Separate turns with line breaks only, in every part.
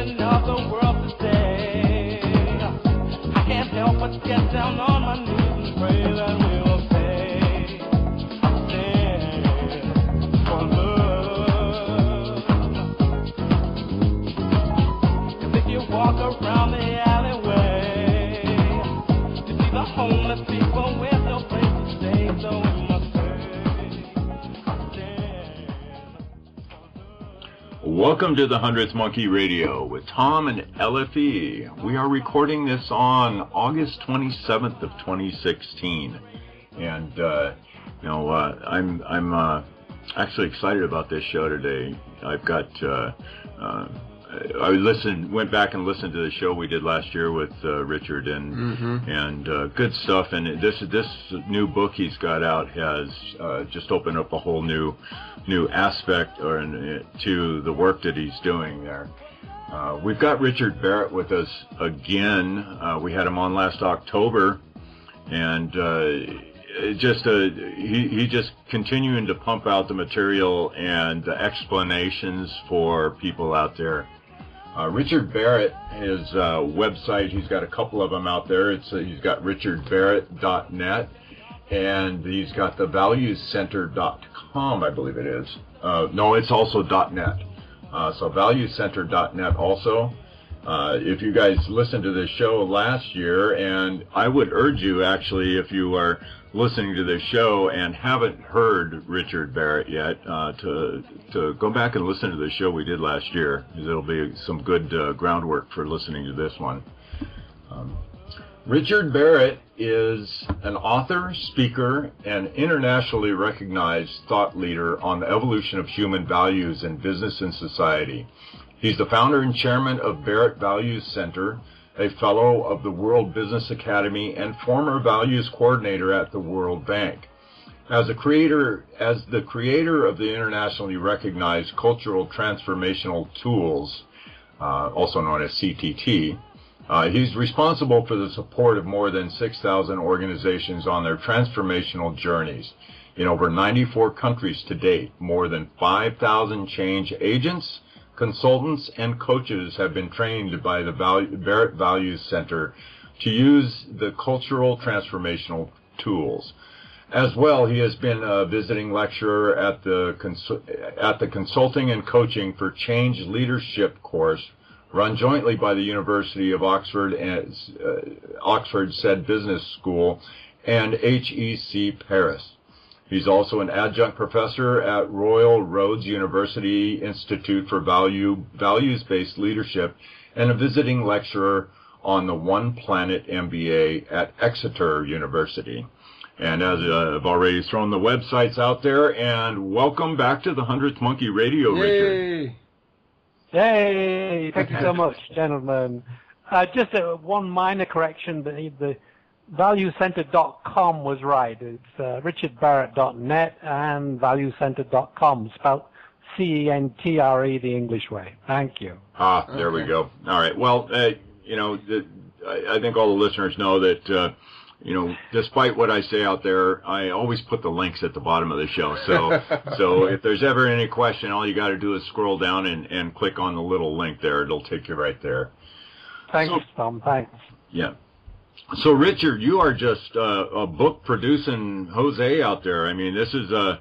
condition of the world today. I can't help but get down on my knees and pray that we will pay our sin for love. 'Cause if you walk around the alleyway, you see the homeless people with no place to stay, so we must pay our sin for love.
Welcome to the 100th Monkey Radio with Tom and Elifie. We are recording this on August 27th of 2016, and I'm actually excited about this show today. I've got went back and listened to the show we did last year with Richard, and good stuff. And this new book he's got out has just opened up a whole new aspect to the work that he's doing there. We've got Richard Barrett with us again. We had him on last October, and he just continuing to pump out the material and the explanations for people out there. Richard Barrett, his website, he's got a couple of them out there. He's got richardbarrett.net, and he's got the valuescenter.com, I believe it is. No, it's also .net. So valuescenter.net also. If you guys listened to this show last year, and I would urge you, actually, if you are listening to this show and haven't heard Richard Barrett yet, to go back and listen to the show we did last year, because it'll be some good groundwork for listening to this one. Richard Barrett is an author, speaker, and internationally recognized thought leader on the evolution of human values in business and society. He's the founder and chairman of Barrett Values Center, a fellow of the World Business Academy, and former values coordinator at the World Bank. As the creator of the internationally recognized cultural transformational tools, also known as CTT, he's responsible for the support of more than 6,000 organizations on their transformational journeys in over 94 countries to date. More than 5,000 change agents, consultants, and coaches have been trained by the Barrett Values Center to use the cultural transformational tools. As well, he has been a visiting lecturer at the Consulting and Coaching for Change Leadership course run jointly by the University of Oxford and Oxford Said Business School and HEC Paris. He's also an adjunct professor at Royal Roads University Institute for Values-Based Leadership and a visiting lecturer on the One Planet MBA at Exeter University. And as I've already thrown the websites out there, and welcome back to the 100th Monkey Radio, Richard.
Yay! Thank you so much, gentlemen. Just one minor correction. The valuecenter.com was right. It's richardbarrett.net and valuecenter.com, spelled C-E-N-T-R-E the English way. Thank you.
There we go. All right. Well, I think all the listeners know that, despite what I say out there, I always put the links at the bottom of the show. So if there's ever any question, all you got to do is scroll down and click on the little link there. It'll take you right there.
Thanks, Tom. Thanks.
Yeah. So, Richard, you are just a book-producing Jose out there. I mean, this is the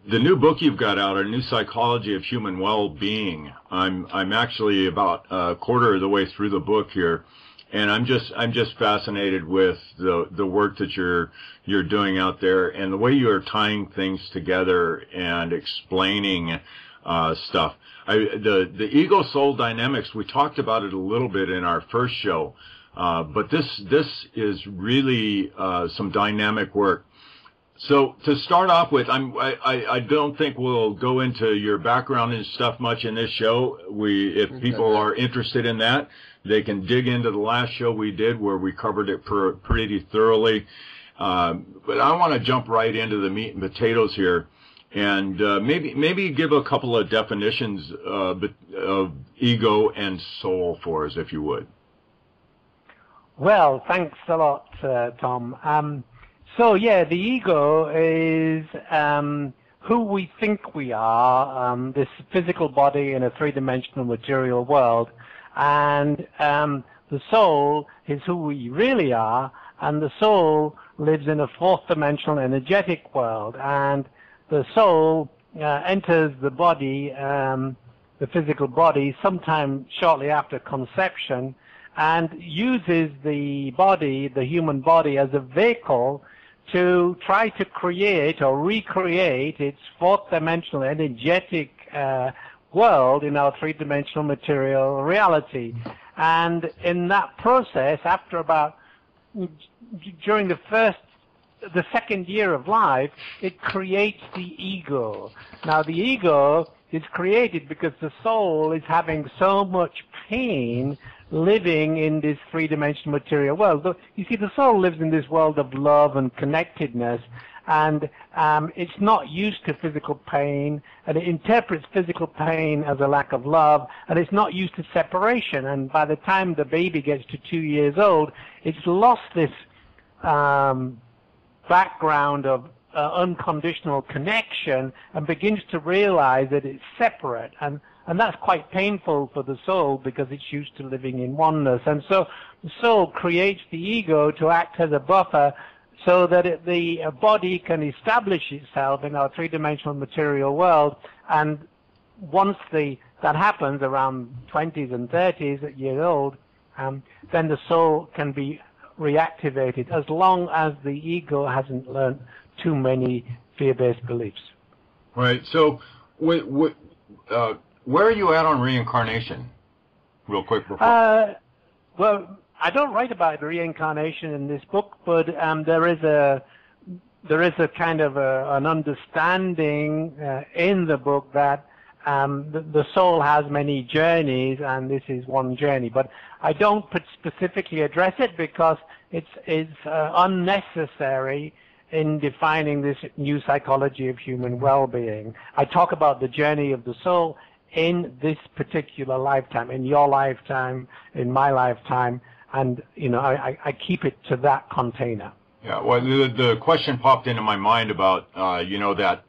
new book you've got out, A New Psychology of Human Well-Being. I'm actually about a quarter of the way through the book here, and I'm just fascinated with the work that you're doing out there and the way you are tying things together and explaining stuff. The ego-soul dynamics, we talked about it a little bit in our first show, but this is really some dynamic work. So to start off with, I don't think we'll go into your background and stuff much in this show. If people are interested in that, they can dig into the last show we did where we covered it pretty thoroughly. But I want to jump right into the meat and potatoes here. And maybe give a couple of definitions of ego and soul for us, if you would.
Well, thanks a lot, Tom. So, yeah, the ego is who we think we are, this physical body in a three-dimensional material world, and the soul is who we really are, and the soul lives in a fourth-dimensional energetic world, and the soul enters the body, the physical body, sometime shortly after conception, and uses the body, the human body, as a vehicle to try to create or recreate its fourth-dimensional energetic world in our three-dimensional material reality. And in that process, after about, during the second year of life, it creates the ego. Now, the ego is created because the soul is having so much pain living in this three-dimensional material world. You see, the soul lives in this world of love and connectedness, and it's not used to physical pain, and it interprets physical pain as a lack of love, and it's not used to separation. And by the time the baby gets to 2 years old, it's lost this background of unconditional connection and begins to realize that it's separate, and that's quite painful for the soul because it's used to living in oneness. And so the soul creates the ego to act as a buffer so that the body can establish itself in our three-dimensional material world. And once that happens around 20s and 30s years old, then the soul can be reactivated, as long as the ego hasn't learned too many fear-based beliefs.
Right. So, where are you at on reincarnation? Real quick before.
Well, I don't write about reincarnation in this book, but there is a kind of an understanding in the book that the soul has many journeys, and this is one journey. But I don't specifically address it because it's unnecessary in defining this new psychology of human well-being. I talk about the journey of the soul in this particular lifetime, in your lifetime, in my lifetime, and I keep it to that container.
Yeah. Well, the question popped into my mind about that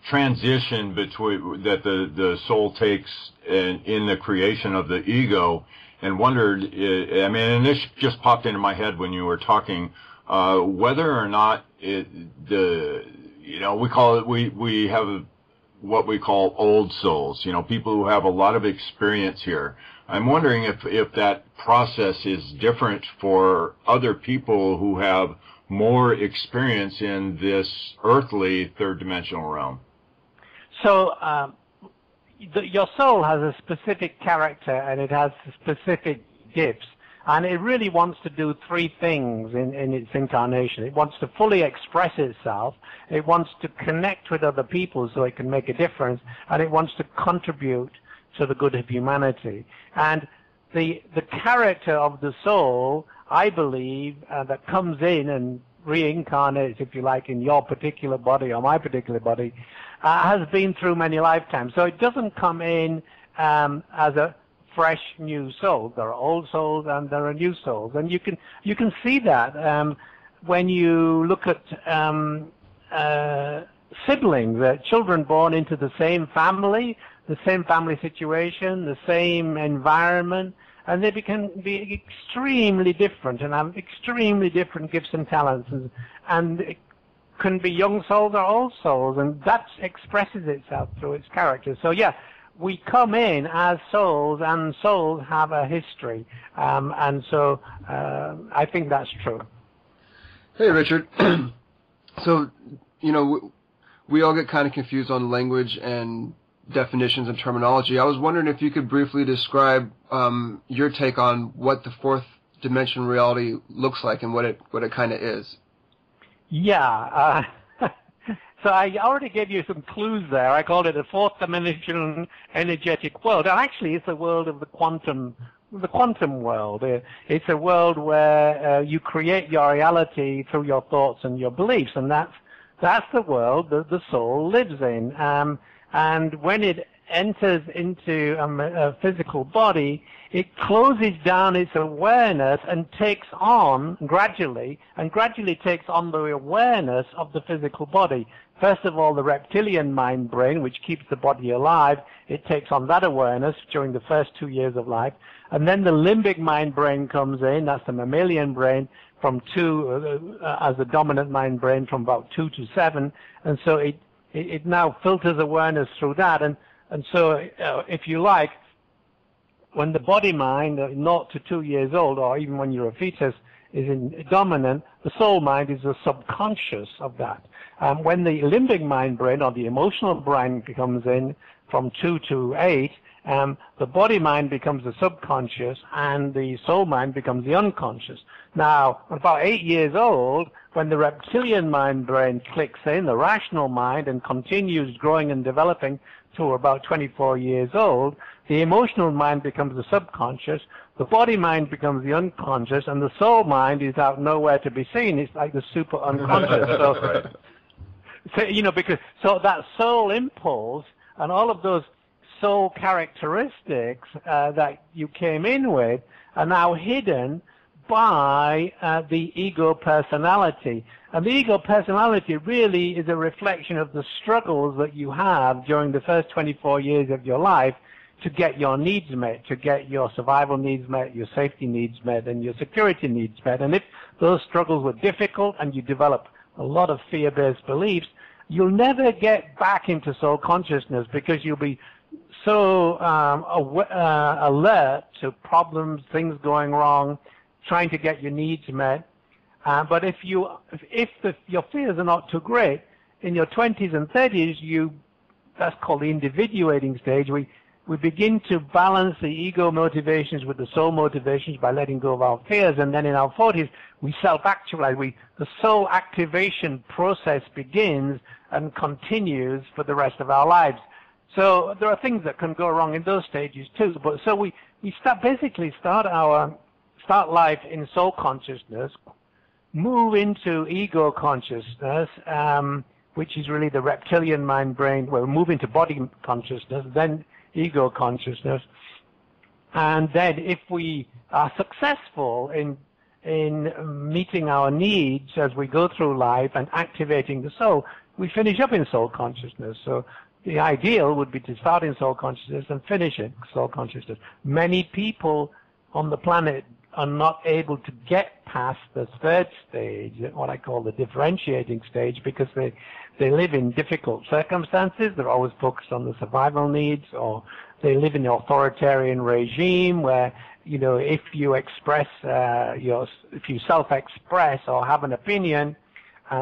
transition between that the soul takes in the creation of the ego, and wondered, and this just popped into my head when you were talking, whether or not we have what we call old souls, people who have a lot of experience here. I'm wondering if that process is different for other people who have more experience in this earthly third-dimensional realm.
So, your soul has a specific character, and it has specific gifts, and it really wants to do three things in its incarnation. It wants to fully express itself, it wants to connect with other people so it can make a difference, and it wants to contribute to the good of humanity. And the character of the soul, I believe, that comes in and reincarnates, if you like, in your particular body or my particular body, has been through many lifetimes. So it doesn't come in as a fresh new soul. There are old souls and there are new souls, and you can see that when you look at siblings, children born into the same family situation, the same environment, and they can be extremely different and have extremely different gifts and talents, and it can be young souls or old souls, and that expresses itself through its character. So yeah, we come in as souls, and souls have a history, and so I think that's true.
Hey, Richard. So, we all get kind of confused on language and definitions and terminology. I was wondering if you could briefly describe your take on what the fourth dimension reality looks like and what it kind of is.
Yeah. So I already gave you some clues there. I called it a fourth dimensional energetic world. And actually, it's a world of the quantum world. It's a world where you create your reality through your thoughts and your beliefs, and that's the world that the soul lives in. And when it enters into a physical body, it closes down its awareness and takes on gradually takes on the awareness of the physical body. First of all, the reptilian mind brain, which keeps the body alive, it takes on that awareness during the first 2 years of life. And then the limbic mind brain comes in, that's the mammalian brain, from 2, as the dominant mind brain from about 2 to 7. And so it now filters awareness through that. And so, if you like, when the body mind, 0 to 2 years old, or even when you're a fetus, is in dominant, the soul mind is the subconscious of that. When the limbic mind brain, or the emotional brain, comes in from 2 to 8, the body mind becomes the subconscious, and the soul mind becomes the unconscious. Now, about 8 years old, when the reptilian mind brain clicks in, the rational mind, and continues growing and developing to about 24 years old, the emotional mind becomes the subconscious, the body mind becomes the unconscious, and the soul mind is out nowhere to be seen. It's like the super unconscious. So, because that soul impulse and all of those soul characteristics that you came in with are now hidden by the ego personality. And the ego personality really is a reflection of the struggles that you have during the first 24 years of your life to get your needs met, to get your survival needs met, your safety needs met, and your security needs met. And if those struggles were difficult and you develop a lot of fear-based beliefs, you'll never get back into soul consciousness because you'll be so alert to problems, things going wrong, trying to get your needs met. But if your fears are not too great, in your 20s and 30s, that's called the individuating stage. We begin to balance the ego motivations with the soul motivations by letting go of our fears, and then in our 40s, we self-actualize. The soul activation process begins and continues for the rest of our lives. So there are things that can go wrong in those stages too. But so we start life in soul consciousness, move into ego consciousness, which is really the reptilian mind brain. We'll move into body consciousness, then ego consciousness, and then if we are successful in meeting our needs as we go through life and activating the soul, we finish up in soul consciousness. So the ideal would be to start in soul consciousness and finish in soul consciousness. Many people on the planet are not able to get past the third stage, what I call the differentiating stage, because they live in difficult circumstances. They're always focused on the survival needs, or they live in an authoritarian regime where, if you express if you self-express or have an opinion,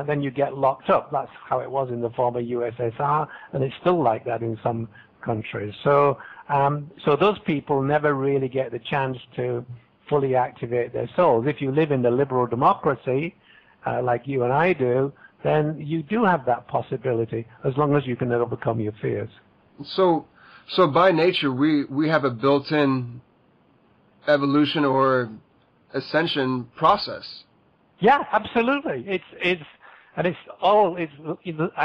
then you get locked up. That's how it was in the former USSR, and it's still like that in some countries. So those people never really get the chance to fully activate their souls. If you live in the liberal democracy, like you and I do, then you do have that possibility, as long as you can overcome your fears. So
by nature, we have a built-in evolution or ascension process.
Yeah, absolutely. I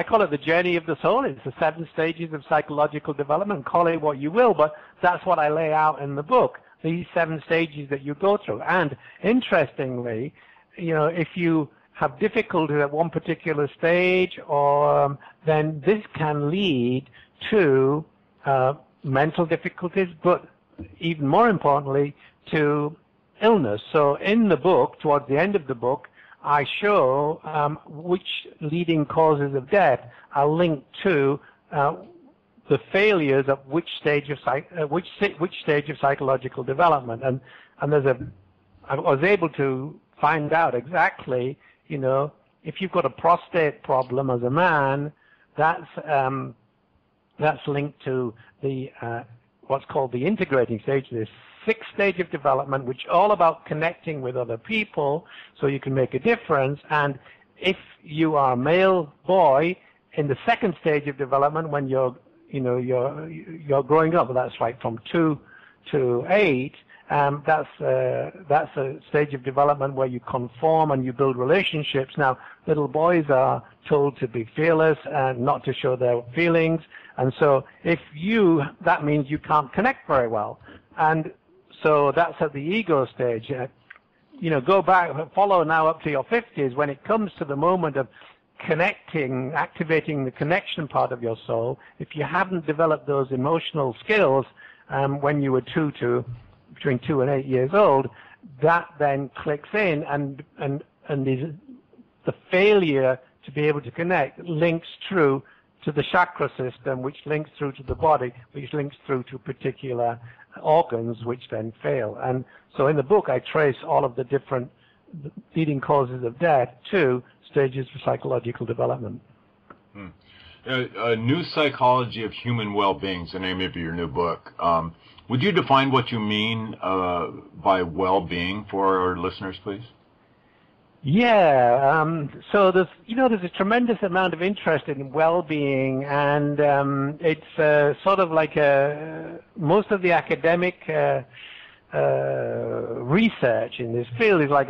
call it the journey of the soul. It's the 7 stages of psychological development. Call it what you will, but that's what I lay out in the book. These 7 stages that you go through. And interestingly, if you have difficulty at one particular stage, then this can lead to mental difficulties, but even more importantly, to illness. So in the book, towards the end of the book, I show which leading causes of death are linked to the failures of which stage of psychological development, and I was able to find out exactly, if you've got a prostate problem as a man, that's linked to the what's called the integrating stage, this 6th stage of development, which is all about connecting with other people so you can make a difference. And if you are a male boy in the 2nd stage of development, when you're growing up, that's right, from 2 to 8, That's a stage of development where you conform and you build relationships. Now, little boys are told to be fearless and not to show their feelings. And so that means you can't connect very well. And so that's at the ego stage. Go back, follow now up to your 50s. When it comes to the moment of connecting, activating the connection part of your soul, if you haven't developed those emotional skills when you were between 2 and 8 years old, that then clicks in, and the failure to be able to connect links through to the chakra system, which links through to the body, which links through to particular organs, which then fail. And so in the book, I trace all of the different leading causes of death to stages of psychological development.
A New Psychology of Human Well-Being is the name of your new book. Would you define what you mean by well-being for our listeners, please?
Yeah. So there's a tremendous amount of interest in well-being, and it's sort of like most of the academic research in this field is like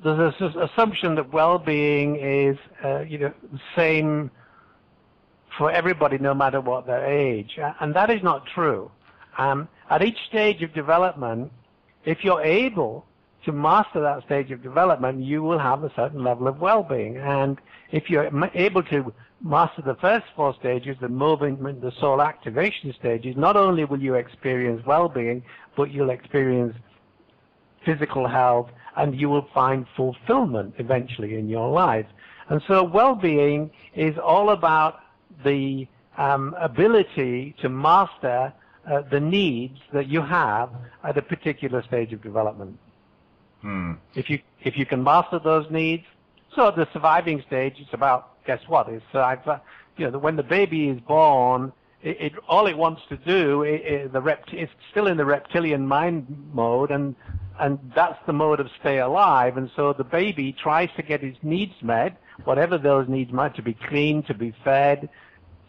there's an assumption that well-being is the same for everybody, no matter what their age, and that is not true. At each stage of development, if you're able to master that stage of development, you will have a certain level of well-being. And if you're able to master the first 4 stages, the movement, the soul activation stages, not only will you experience well-being, but you'll experience physical health, and you will find fulfillment eventually in your life. And so well-being is all about the ability to master the needs that you have at a particular stage of development. If you can master those needs, so the surviving stage is about, guess what? It's when the baby is born, all it wants to do it's still in the reptilian mind mode, and that's the mode of stay alive. And so the baby tries to get its needs met, whatever those needs might, to be clean, to be fed,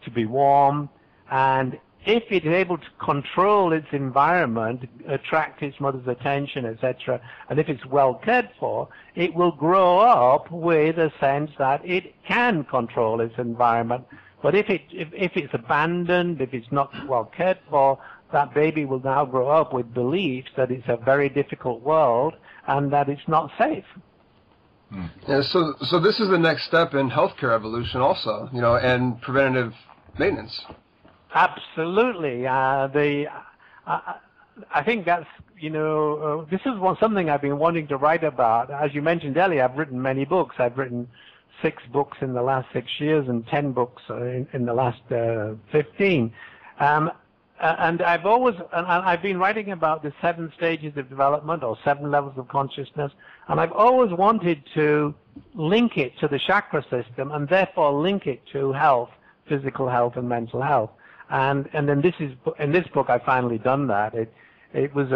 to be warm, and if it is able to control its environment, attract its mother's attention, etc., and if it's well cared for, it will grow up with a sense that it can control its environment. But if it's abandoned, if it's not well cared for, that baby will now grow up with beliefs that it's a very difficult world and that it's not safe.
Yeah, so this is the next step in healthcare evolution also, and preventative maintenance.
Absolutely. I think that's, this is something I've been wanting to write about. As you mentioned earlier, I've written many books. I've written 6 books in the last 6 years and 10 books in the last 15. And I've been writing about the 7 stages of development, or 7 levels of consciousness, and I've always wanted to link it to the chakra system and therefore link it to health, physical health and mental health. And then in this book I've finally done that. It was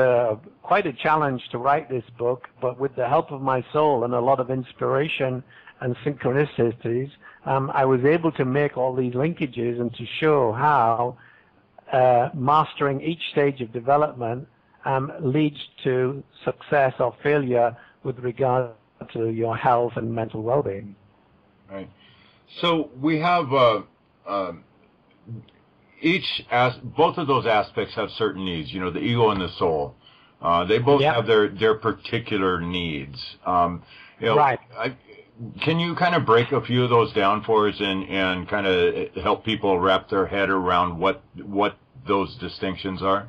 quite a challenge to write this book, but with the help of my soul and a lot of inspiration and synchronicities, I was able to make all these linkages and to show how mastering each stage of development leads to success or failure with regard to your health and mental well-being.
Right. So we have both of those aspects have certain needs. The ego and the soul. They both have their particular needs.
Right.
Can you kind of break a few of those down for us and kind of help people wrap their head around what those distinctions are?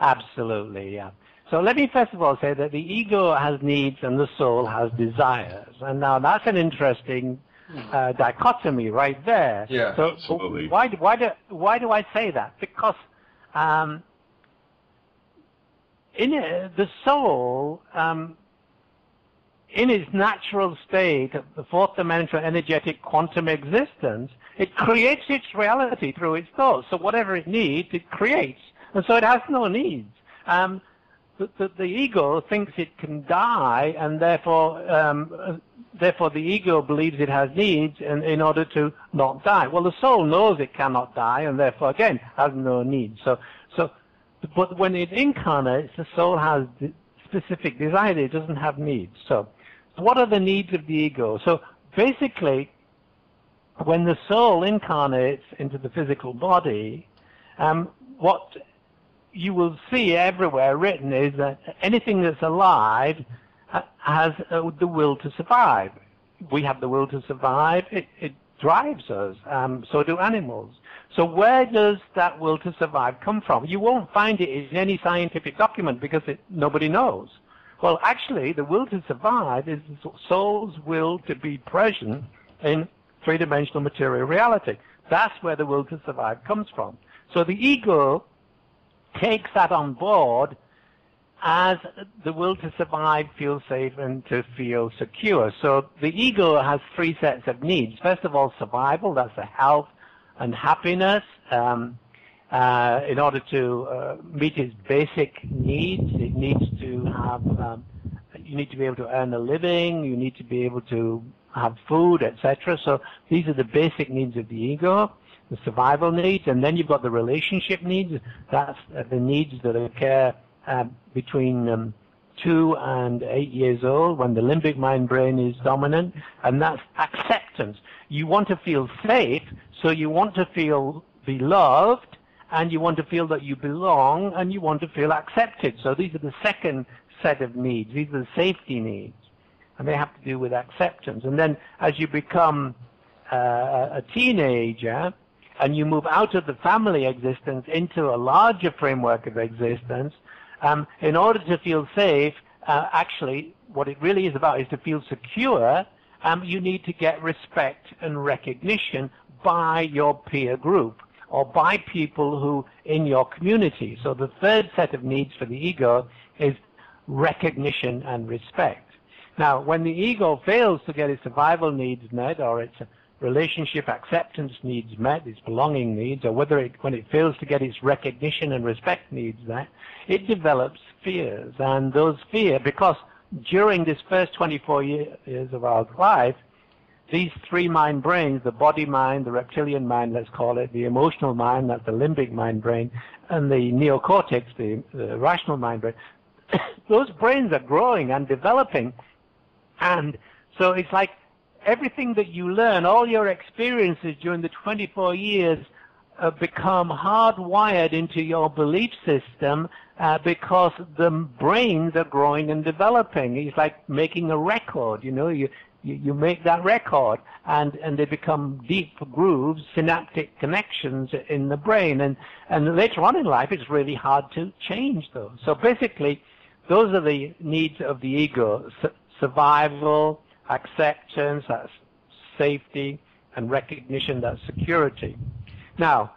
Absolutely, yeah. So let me first of all say that the ego has needs and the soul has desires. And now that's an interesting dichotomy right there.
Yeah,
so
absolutely.
Why do I say that? Because the soul, in its natural state, the 4th dimensional energetic quantum existence, it creates its reality through its thoughts. So whatever it needs, it creates. And so it has no needs. The ego thinks it can die, and therefore the ego believes it has needs in order to not die. Well, the soul knows it cannot die, and therefore, again, has no needs. So But when it incarnates, the soul has specific desires. It doesn't have needs. So what are the needs of the ego? So basically, when the soul incarnates into the physical body, what you will see everywhere written is that anything that's alive has the will to survive. We have the will to survive. It drives us. So do animals. So where does that will to survive come from? You won't find it in any scientific document because nobody knows. Well, actually, the will to survive is the soul's will to be present in three-dimensional material reality. That's where the will to survive comes from. So the ego takes that on board as the will to survive, feel safe, and to feel secure. So the ego has three sets of needs. First of all, survival, that's the health and happiness. In order to meet its basic needs, it needs to have, you need to be able to earn a living, you need to be able to have food, etc. So these are the basic needs of the ego, the survival needs, and then you've got the relationship needs. That's the needs that occur between 2 and 8 years old, when the limbic mind brain is dominant, and that's acceptance. You want to feel safe, so you want to feel beloved, and you want to feel that you belong, and you want to feel accepted. So these are the second set of needs. These are the safety needs, and they have to do with acceptance. And then as you become a teenager, and you move out of the family existence into a larger framework of existence, in order to feel safe, actually, what it really is about is to feel secure. You need to get respect and recognition by your peer group or by people who in your community. So the third set of needs for the ego is recognition and respect. Now, when the ego fails to get its survival needs met, or its relationship acceptance needs met, its belonging needs, or when it fails to get its recognition and respect needs met, it develops fears. And those fears, because during this first 24 years of our life, these three mind brains, the body mind, the reptilian mind, let's call it, the emotional mind, that's the limbic mind brain, and the neocortex, the rational mind brain, those brains are growing and developing. And so it's like everything that you learn, all your experiences during the 24 years become hardwired into your belief system because the brains are growing and developing. It's like making a record, you know, you make that record, and they become deep grooves, synaptic connections in the brain, and later on in life it's really hard to change those. So basically, those are the needs of the ego: survival, acceptance, that's safety, and recognition, that's security. Now,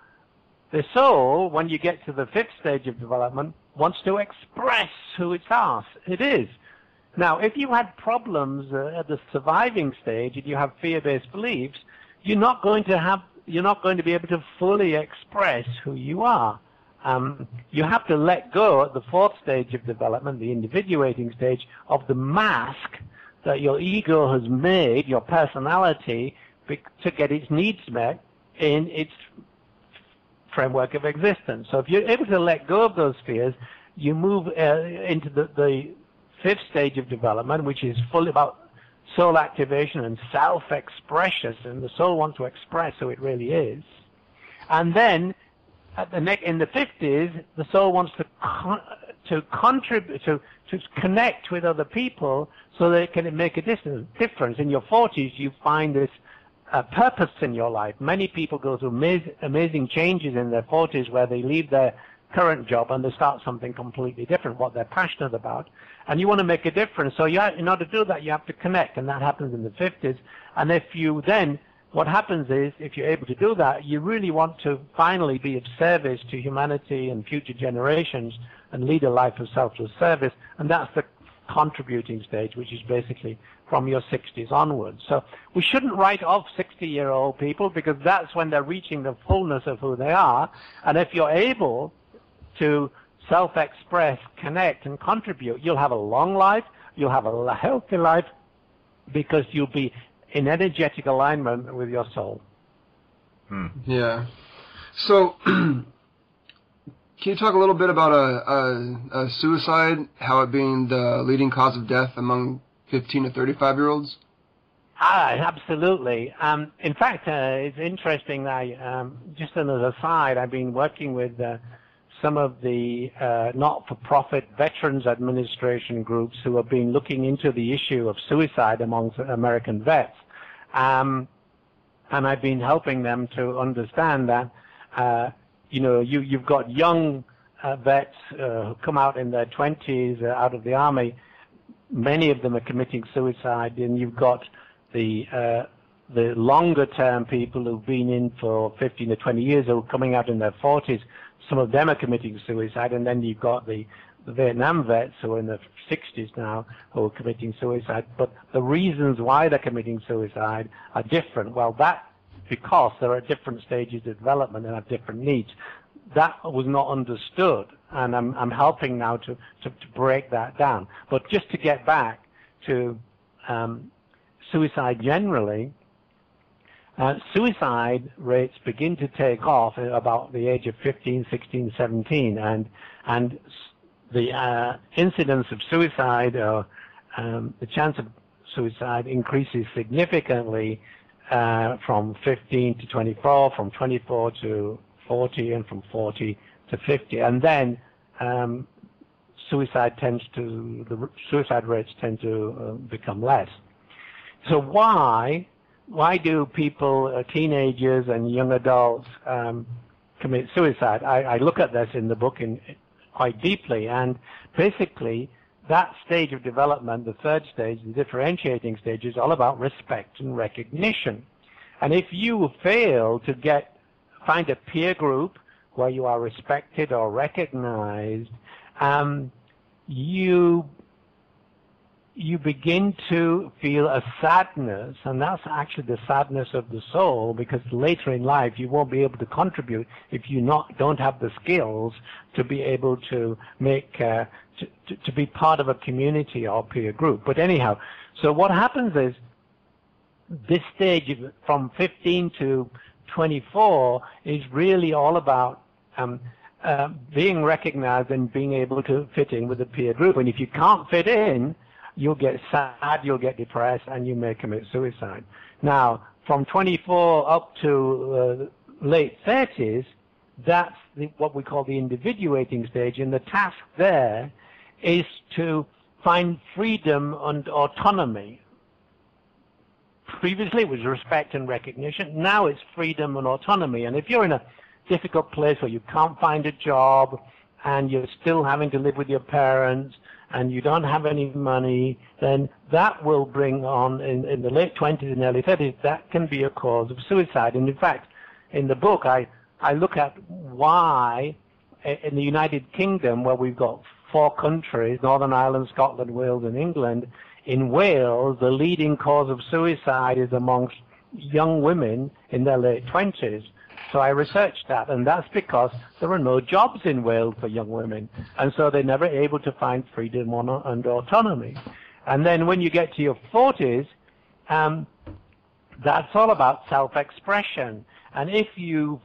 the soul, when you get to the fifth stage of development, wants to express who it is. Now, if you had problems at the surviving stage and you have fear-based beliefs, you're not going to be able to fully express who you are. You have to let go at the fourth stage of development, the individuating stage, of the mask that your ego has made, your personality, to get its needs met in its framework of existence. So if you're able to let go of those fears, you move into the fifth stage of development, which is fully about soul activation and self-expression, and the soul wants to express who it really is. And then in the 50s, the soul wants to contribute, to connect with other people so that it can make a difference. In your 40s, you find this purpose in your life. Many people go through amazing changes in their 40s where they leave their current job and they start something completely different, what they're passionate about. And you want to make a difference. So in order to do that, you have to connect, and that happens in the 50s. And if you then, what happens is, if you're able to do that, you really want to finally be of service to humanity and future generations and lead a life of selfless service. And that's the contributing stage, which is basically from your 60s onwards. So we shouldn't write off 60-year-old people, because that's when they're reaching the fullness of who they are. And if you're able to self-express, connect, and contribute, you'll have a long life, you'll have a healthy life, because you'll be in energetic alignment with your soul.
Yeah. So, Can you talk a little bit about a suicide, how it being the leading cause of death among 15 to 35-year-olds?
Absolutely. In fact, it's interesting. Just as an aside, I've been working with some of the not-for-profit Veterans Administration groups who have been looking into the issue of suicide amongst American vets. And I've been helping them to understand that, you've got young vets who come out in their 20s out of the Army. Many of them are committing suicide, and you've got the longer-term people who've been in for 15 to 20 years who are coming out in their 40s. Some of them are committing suicide, and then you've got the Vietnam vets who are in their 60s now who are committing suicide. But the reasons why they're committing suicide are different. Well, that's because they're at different stages of development and have different needs. That was not understood, and I'm helping now to break that down. But just to get back to suicide generally, suicide rates begin to take off at about the age of 15, 16, 17, and the incidence of suicide, or the chance of suicide, increases significantly from 15 to 24, from 24 to 40, and from 40 to 50, and then the suicide rates tend to become less. So why do people, teenagers and young adults, commit suicide? I look at this in the book quite deeply, and basically that stage of development, the third stage, the differentiating stage, is all about respect and recognition. And if you fail to find a peer group where you are respected or recognized, you begin to feel a sadness, and that's actually the sadness of the soul, because later in life you won't be able to contribute if you don't have the skills to be able to make to be part of a community or peer group. But anyhow, so what happens is this stage from 15 to 24 is really all about being recognized and being able to fit in with the peer group. And if you can't fit in, you'll get sad, you'll get depressed, and you may commit suicide. Now, from 24 up to late 30s, that's what we call the individuating stage, and the task there is to find freedom and autonomy. Previously it was respect and recognition, now it's freedom and autonomy. And if you're in a difficult place where you can't find a job, and you're still having to live with your parents, and you don't have any money, then that will bring on, in the late 20s and early 30s, that can be a cause of suicide. And in fact, in the book, I look at why in the United Kingdom, where we've got 4 countries, Northern Ireland, Scotland, Wales, and England, in Wales, the leading cause of suicide is amongst young women in their late 20s. So I researched that, and that's because there are no jobs in Wales for young women, and so they're never able to find freedom and autonomy. And then when you get to your 40s, that's all about self-expression. And if you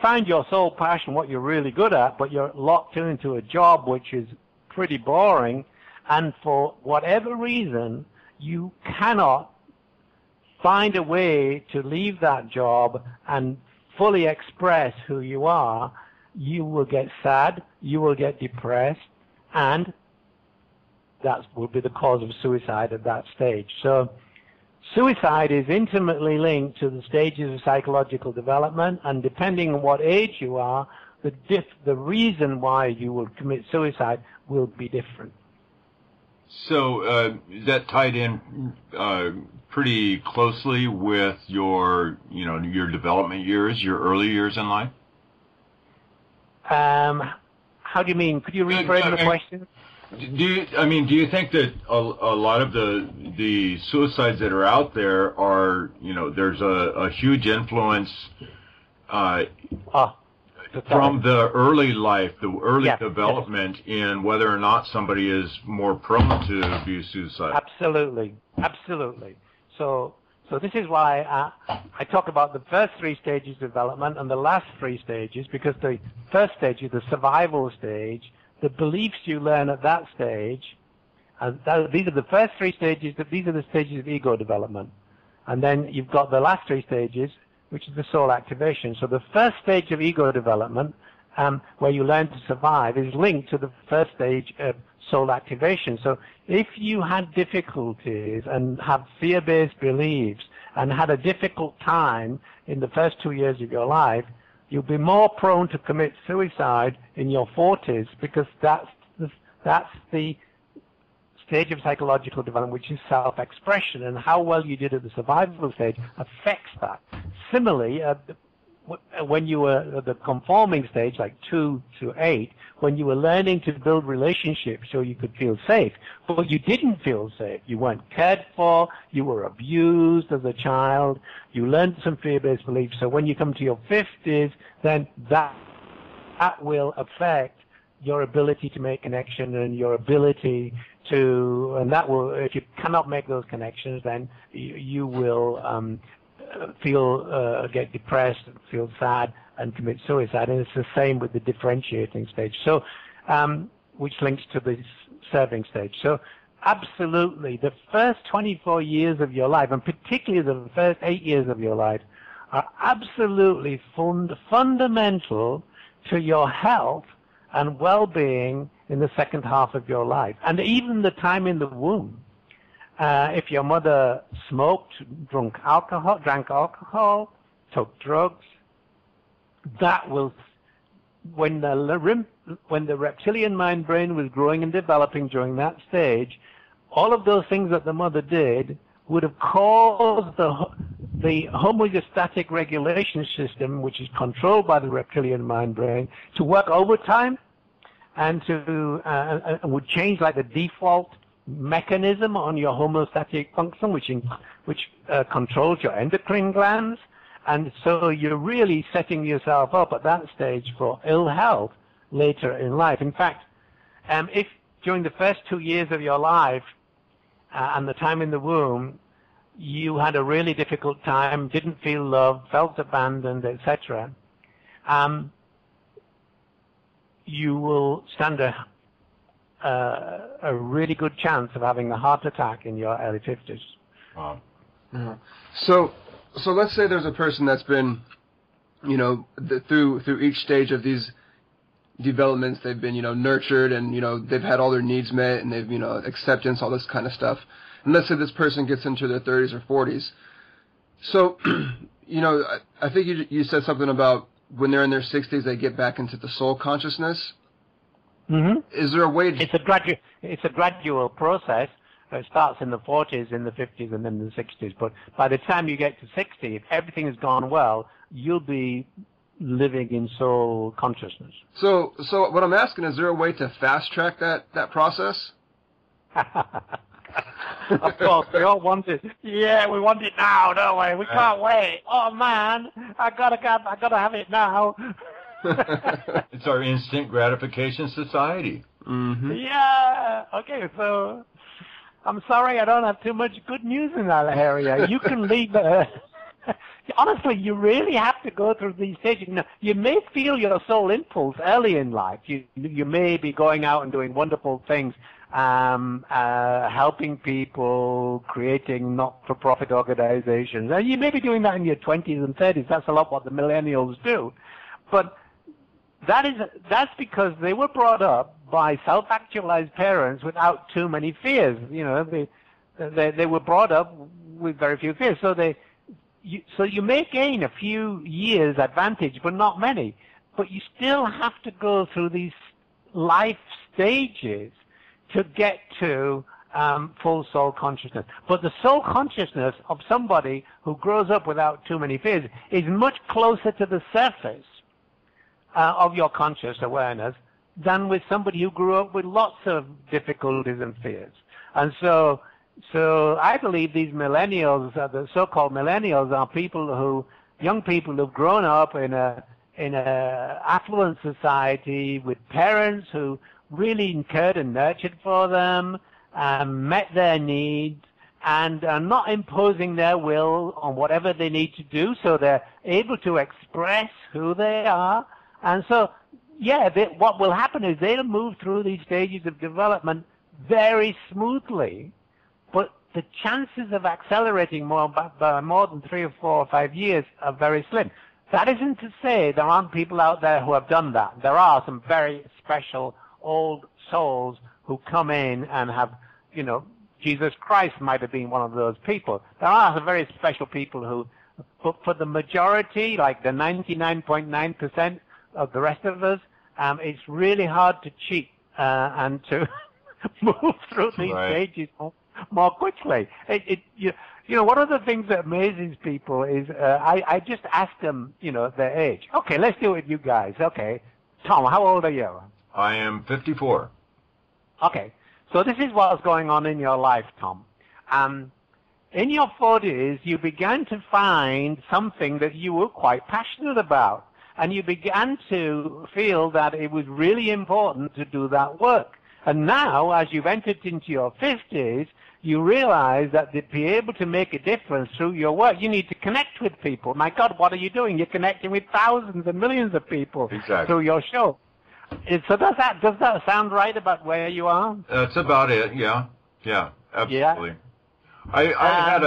find your sole passion, what you're really good at, but you're locked into a job which is pretty boring, and for whatever reason you cannot find a way to leave that job and fully express who you are, you will get sad, you will get depressed, and that will be the cause of suicide at that stage. So suicide is intimately linked to the stages of psychological development, and depending on what age you are, the reason why you will commit suicide will be different.
So is that tied in pretty closely with your development years, your early years in life?
How do you mean? Could you rephrase the question?
Do you think that a lot of the suicides that are out there are, there's a huge influence from the early life, the early development in whether or not somebody is more prone to abuse suicide?
Absolutely. So So this is why I talk about the first 3 stages of development and the last 3 stages, because the first stage is the survival stage, the beliefs you learn at that stage, and these are the first 3 stages, these are the stages of ego development. And then you've got the last 3 stages, which is the soul activation. So the first stage of ego development, where you learn to survive, is linked to the first stage of soul activation. So if you had difficulties and have fear-based beliefs and had a difficult time in the first 2 years of your life, you'll be more prone to commit suicide in your 40s, because that's the stage of psychological development, which is self-expression, and how well you did at the survival stage affects that. Similarly, when you were at the conforming stage, like 2 to 8, when you were learning to build relationships so you could feel safe, but you didn't feel safe. You weren't cared for, you were abused as a child, you learned some fear-based beliefs. So when you come to your 50s, then that will affect your ability to make connection and your ability to, and that will, if you cannot make those connections, then you will get depressed, feel sad, and commit suicide. And it's the same with the differentiating stage. So, which links to the serving stage. So, absolutely, the first 24 years of your life, and particularly the first 8 years of your life, are absolutely fundamental to your health and well-being in the second half of your life, and even the time in the womb. If your mother smoked, drank alcohol, took drugs, that will, when the reptilian mind brain was growing and developing during that stage, all of those things that the mother did would have caused the homeostatic regulation system, which is controlled by the reptilian mind brain, to work overtime, and would change like the default mechanism on your homeostatic function, which controls your endocrine glands. And so you're really setting yourself up at that stage for ill health later in life. In fact, if during the first 2 years of your life and the time in the womb, you had a really difficult time, didn't feel loved, felt abandoned, etc., you will stand a really good chance of having a heart attack in your early 50s.
Wow.
Yeah. So let's say there's a person that's been, through each stage of these developments, they've been, nurtured, and, they've had all their needs met, and they've, acceptance, all this kind of stuff. And let's say this person gets into their 30s or 40s. So, I think you said something about when they're in their 60s, they get back into the soul consciousness.
Mm-hmm.
Is there a way to...
It's a gradual process. It starts in the 40s, in the 50s, and then in the 60s. But by the time you get to 60, if everything has gone well, you'll be living in soul consciousness.
So what I'm asking, is there a way to fast track that process?
Of course, we all want it. Yeah, we want it now, don't we? We can't wait. Oh man, I gotta have it now.
It's our instant gratification society.
Mm-hmm.
Yeah. Okay, so I'm sorry I don't have too much good news in that area. You can leave. Honestly, you really have to go through these stages. You may feel your soul impulse early in life. You may be going out and doing wonderful things, helping people, creating not-for-profit organizations. And you may be doing that in your 20s and 30s. That's a lot what the millennials do. But that's because they were brought up by self-actualized parents without too many fears. They were brought up with very few fears. So you may gain a few years advantage, but not many. But you still have to go through these life stages to get to full soul consciousness. But the soul consciousness of somebody who grows up without too many fears is much closer to the surface of your conscious awareness than with somebody who grew up with lots of difficulties and fears. And so I believe these millennials, the so-called millennials, are young people who've grown up in a affluent society with parents who really cared and nurtured for them, met their needs, and not imposing their will on whatever they need to do, so they're able to express who they are. And so, yeah, what will happen is they'll move through these stages of development very smoothly, but the chances of accelerating by more than 3 or 4 or 5 years are very slim. That isn't to say there aren't people out there who have done that. There are some very special old souls who come in and have, you know, Jesus Christ might have been one of those people. There are some very special people who, but for the majority, like the 99.9% of the rest of us, it's really hard to cheat and to move through these stages more quickly. You know, one of the things that amazes people is I just ask them, you know, their age. Okay, let's do it with you guys. Okay. Tom, how old are you?
I am 54.
Okay. So this is what's going on in your life, Tom. In your 40s, you began to find something that you were quite passionate about. And you began to feel that it was really important to do that work. And now, as you've entered into your 50s, you realize that to be able to make a difference through your work, you need to connect with people. My God, what are you doing? You're connecting with thousands and millions of people through your show. So does that sound right about where you are?
That's about it. Yeah, absolutely.
Yeah.
I had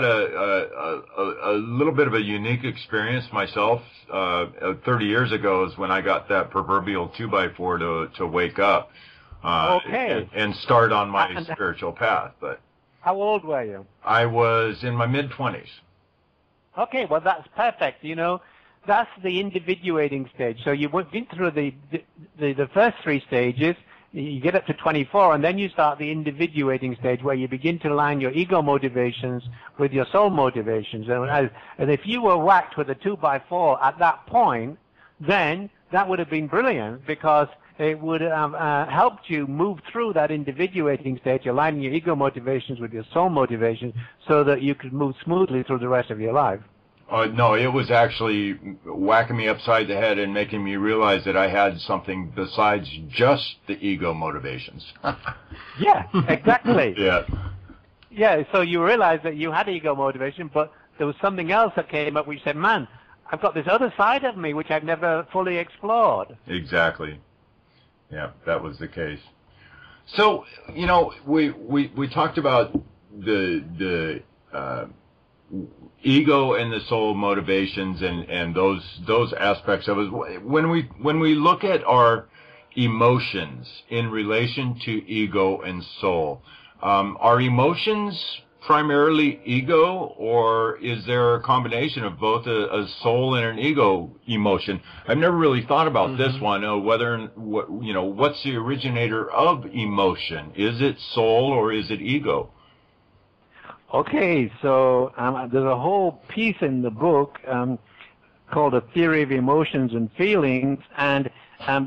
a little bit of a unique experience myself. 30 years ago is when I got that proverbial 2x4 to wake up. And start on my spiritual path. But
how old were you?
I was in my mid-20s.
Okay, well that's perfect. You know, that's the individuating stage. So you've been through the first 3 stages. You get up to 24, and then you start the individuating stage, where you begin to align your ego motivations with your soul motivations. And if you were whacked with a 2x4 at that point, then that would have been brilliant, because it would have helped you move through that individuating stage, aligning your ego motivations with your soul motivations, so that you could move smoothly through the rest of your life.
No, it was actually whacking me upside the head and making me realize that I had something besides just the ego motivations.
Yeah, exactly.
Yeah.
Yeah, so you realize that you had ego motivation, but there was something else that came up which said, man, I've got this other side of me which I've never fully explored.
Exactly. Yeah, that was the case. So, you know, we talked about the ego and the soul motivations and those aspects of it. When we look at our emotions in relation to ego and soul, are emotions primarily ego, or is there a combination of both a soul and an ego emotion? I've never really thought about this one. What's the originator of emotion? Is it soul or is it ego?
Okay, so there's a whole piece in the book called A Theory of Emotions and Feelings, and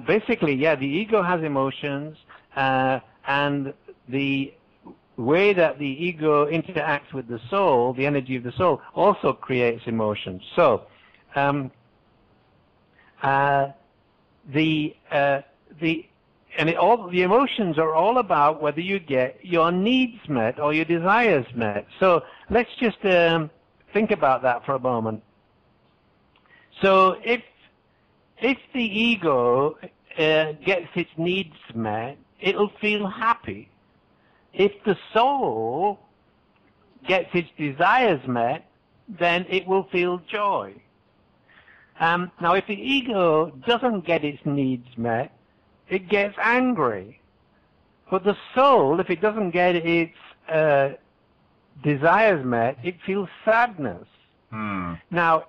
basically, yeah, the ego has emotions, and the way that the ego interacts with the soul, the energy of the soul, also creates emotions. So, the emotions are all about whether you get your needs met or your desires met. So let's just think about that for a moment. So if the ego gets its needs met, it'll feel happy. If the soul gets its desires met, then it will feel joy. Now, if the ego doesn't get its needs met, it gets angry. But the soul, if it doesn't get its desires met, it feels sadness. Now,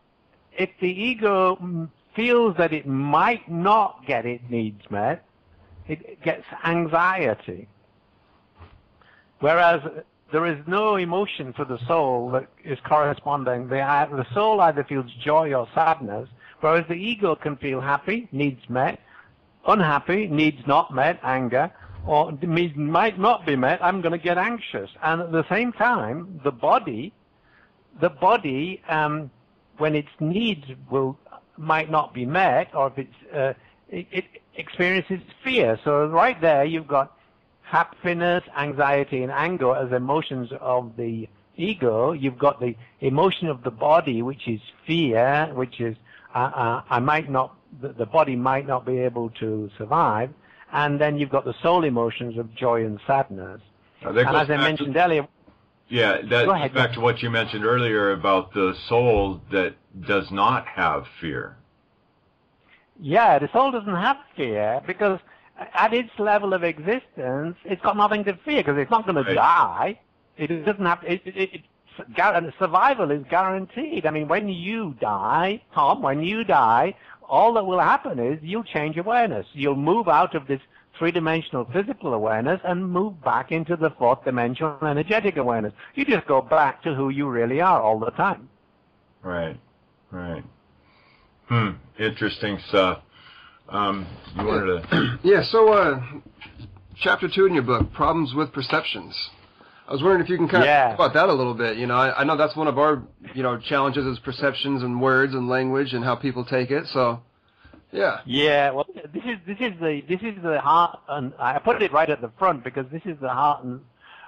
if the ego feels that it might not get its needs met, it gets anxiety. Whereas there is no emotion for the soul that is corresponding. The soul either feels joy or sadness, whereas the ego can feel happy, needs met, unhappy, needs not met, anger, or needs might not be met, I'm going to get anxious. And at the same time, the body, when its needs might not be met, or if it experiences fear. So right there, you've got happiness, anxiety, and anger as emotions of the ego. You've got the emotion of the body, which is fear, which is the body might not be able to survive, and then you've got the soul emotions of joy and sadness. And as I mentioned earlier,
yeah, that goes back to what you mentioned earlier about the soul that does not have fear.
Yeah, the soul doesn't have fear because at its level of existence, it's got nothing to fear because it's not going to die. It doesn't have. Survival is guaranteed. I mean, when you die, Tom, when you die, all that will happen is you'll change awareness. You'll move out of this three-dimensional physical awareness and move back into the fourth-dimensional energetic awareness. You just go back to who you really are all the time.
Right. Interesting stuff. You wanted to...
Yeah, so chapter 2 in your book, Problems with Perceptions. I was wondering if you can kind of talk about that a little bit. You know, I know that's one of our, challenges is perceptions and words and language and how people take it. So, yeah.
Yeah. Well, this is the heart, and I put it right at the front because this is the heart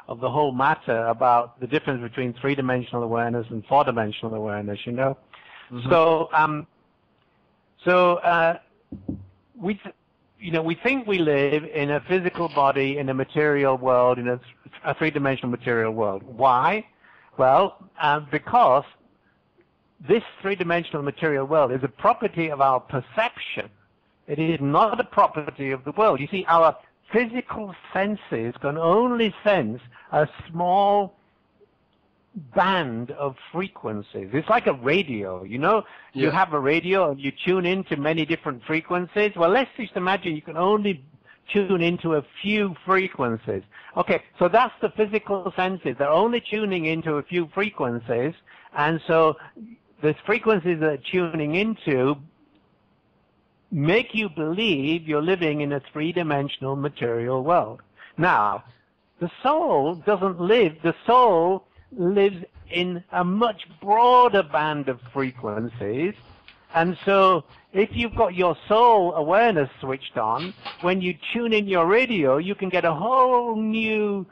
of the whole matter about the difference between three-dimensional awareness and four-dimensional awareness. Mm-hmm. So we think we live in a physical body, in a material world, in a three-dimensional material world. Why? Well, because this three-dimensional material world is a property of our perception. It is not a property of the world. You see, our physical senses can only sense a small band of frequencies. It's like a radio, You have a radio and you tune into many different frequencies. Well, let's just imagine you can only tune into a few frequencies. Okay, so that's the physical senses. They're only tuning into a few frequencies, and so the frequencies they're tuning into make you believe you're living in a three-dimensional material world. Now, the soul doesn't live. The soul lives in a much broader band of frequencies, and so if you've got your soul awareness switched on, when you tune in your radio, you can get a whole new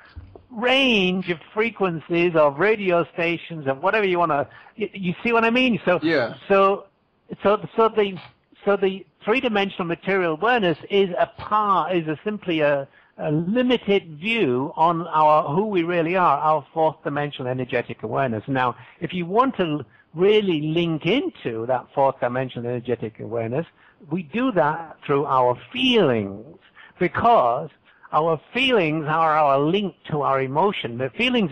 range of frequencies of radio stations of whatever you want to. You see what I mean? So
yeah.
So the three-dimensional material awareness is simply a limited view on who we really are, our fourth dimensional energetic awareness. Now, if you want to really link into that fourth dimensional energetic awareness, we do that through our feelings, because our feelings are our link to our emotion. The feelings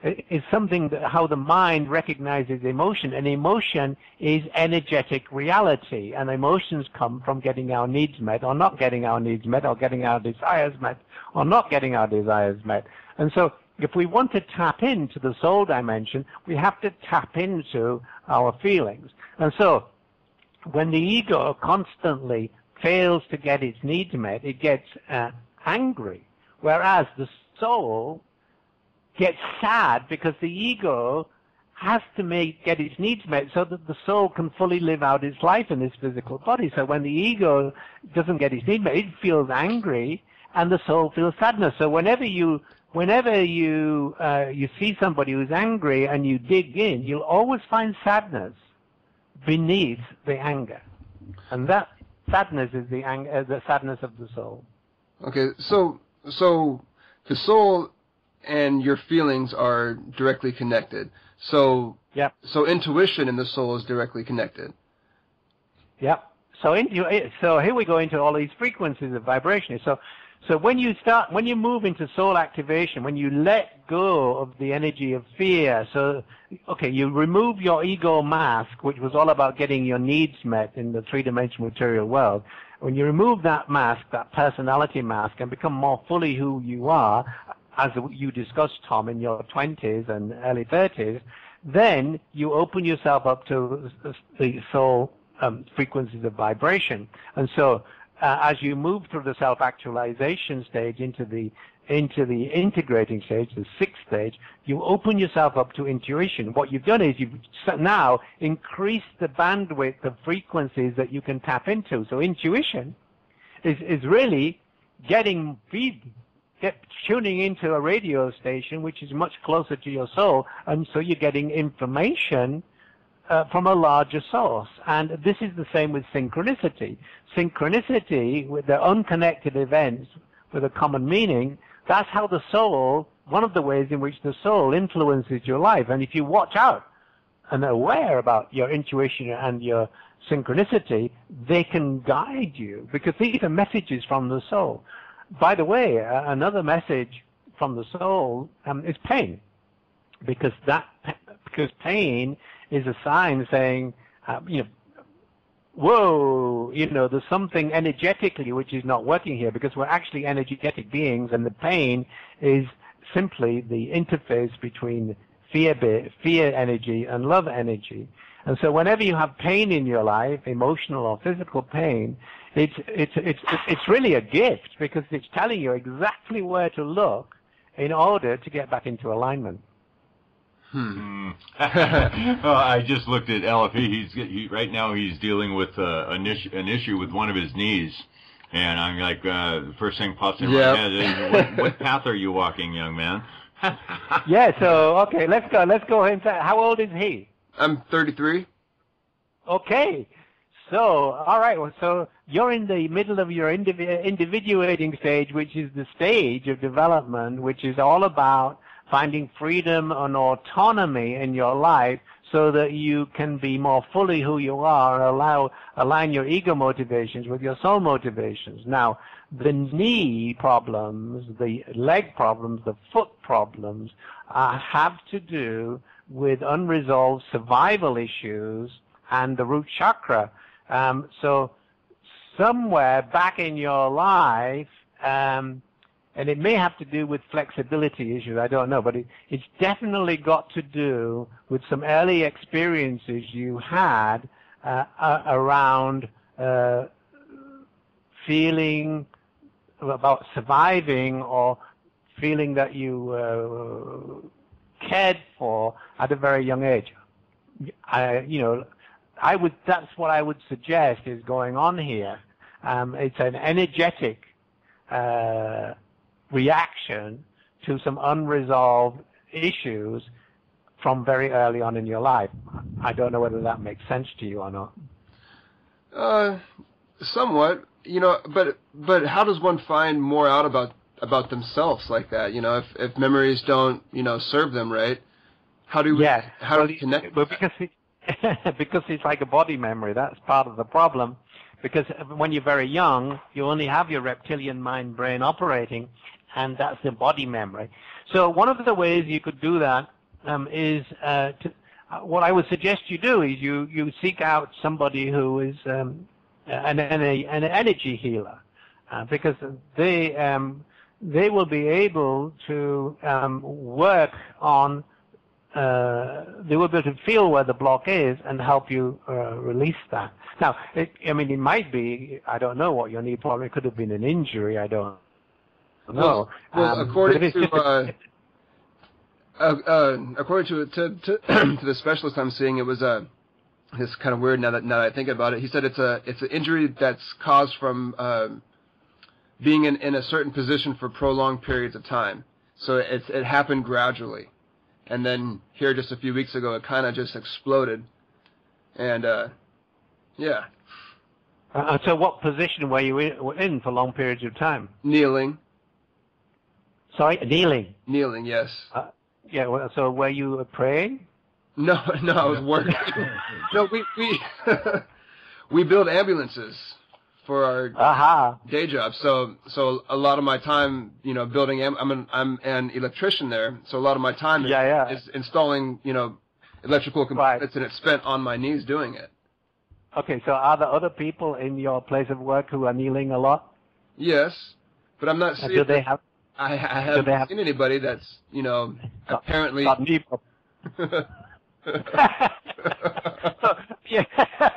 is something how the mind recognizes emotion, and emotion is energetic reality, and emotions come from getting our needs met or not getting our needs met, or getting our desires met or not getting our desires met. And so if we want to tap into the soul dimension, we have to tap into our feelings. And so when the ego constantly fails to get its needs met, it gets angry, whereas the soul gets sad because the ego has to get its needs met so that the soul can fully live out its life in this physical body. So when the ego doesn't get its needs met, it feels angry, and the soul feels sadness. So whenever you see somebody who's angry and you dig in, you'll always find sadness beneath the anger, and that sadness is the sadness of the soul.
Okay, so the soul and your feelings are directly connected. So
yep.
So intuition in the soul is directly connected.
Yep. So here we go into all these frequencies of vibration. So when you move into soul activation, when you let go of the energy of fear, so okay, you remove your ego mask, which was all about getting your needs met in the three-dimensional material world. When you remove that mask, that personality mask, and become more fully who you are, as you discussed, Tom, in your 20s and early 30s, then you open yourself up to the soul frequencies of vibration. And so as you move through the self-actualization stage into the integrating stage, the sixth stage, you open yourself up to intuition. What you've done is you've now increased the bandwidth of frequencies that you can tap into. So intuition is really tuning into a radio station which is much closer to your soul, and so you're getting information from a larger source. And this is the same with synchronicity. Synchronicity, with the unconnected events with a common meaning, that's how the soul, one of the ways in which the soul influences your life. And if you watch out and are aware about your intuition and your synchronicity, they can guide you, because these are messages from the soul. By the way, another message from the soul is pain, because pain is a sign saying, whoa, there's something energetically which is not working here, because we're actually energetic beings, and the pain is simply the interface between fear energy and love energy. And so whenever you have pain in your life, emotional or physical pain, it's really a gift, because it's telling you exactly where to look in order to get back into alignment.
Well, I just looked at LFE. Right now he's dealing with an issue with one of his knees, and I'm like, the first thing pops in my head is, what path are you walking, young man?
Yeah. So okay, let's go inside. How old is he?
I'm 33.
Okay. So all right. Well, so you're in the middle of your individuating stage, which is the stage of development, which is all about finding freedom and autonomy in your life so that you can be more fully who you are and align your ego motivations with your soul motivations. Now, the knee problems, the leg problems, the foot problems have to do with unresolved survival issues and the root chakra. So somewhere back in your life, and it may have to do with flexibility issues, I don't know, but it's definitely got to do with some early experiences you had around feeling about surviving, or feeling that you cared for at a very young age. That's what I would suggest is going on here. It's an energetic reaction to some unresolved issues from very early on in your life. I don't know whether that makes sense to you or not.
Somewhat, but how does one find more out about themselves like that? If memories don't, serve them right, how do we connect?
Well, because it's like a body memory. That's part of the problem. Because when you're very young, you only have your reptilian mind brain operating, and that's the body memory. So one of the ways you could do that is what I would suggest you do is you seek out somebody who is an energy healer, because they will be able to work on. They will be able to feel where the block is and help you release that. Now, it might be, I don't know what your knee problem. It could have been an injury. I don't know.
Well, according to the specialist I'm seeing, it was it's kind of weird now that I think about it. He said it's an injury that's caused from being in a certain position for prolonged periods of time. So it happened gradually. And then here just a few weeks ago, it kind of just exploded. And, yeah.
So what position were you in for long periods of time?
Kneeling.
Sorry, kneeling?
Kneeling, yes.
Yeah, so were you praying?
No, I was working. No, we build ambulances for our day job. So a lot of my time, building. I'm an electrician there, so a lot of my time is installing, electrical components, and it's spent on my knees doing it.
Okay, so are there other people in your place of work who are kneeling a lot?
Yes, but I'm not seeing.
Do they have?
I haven't seen anybody that's apparently.
Knee yeah,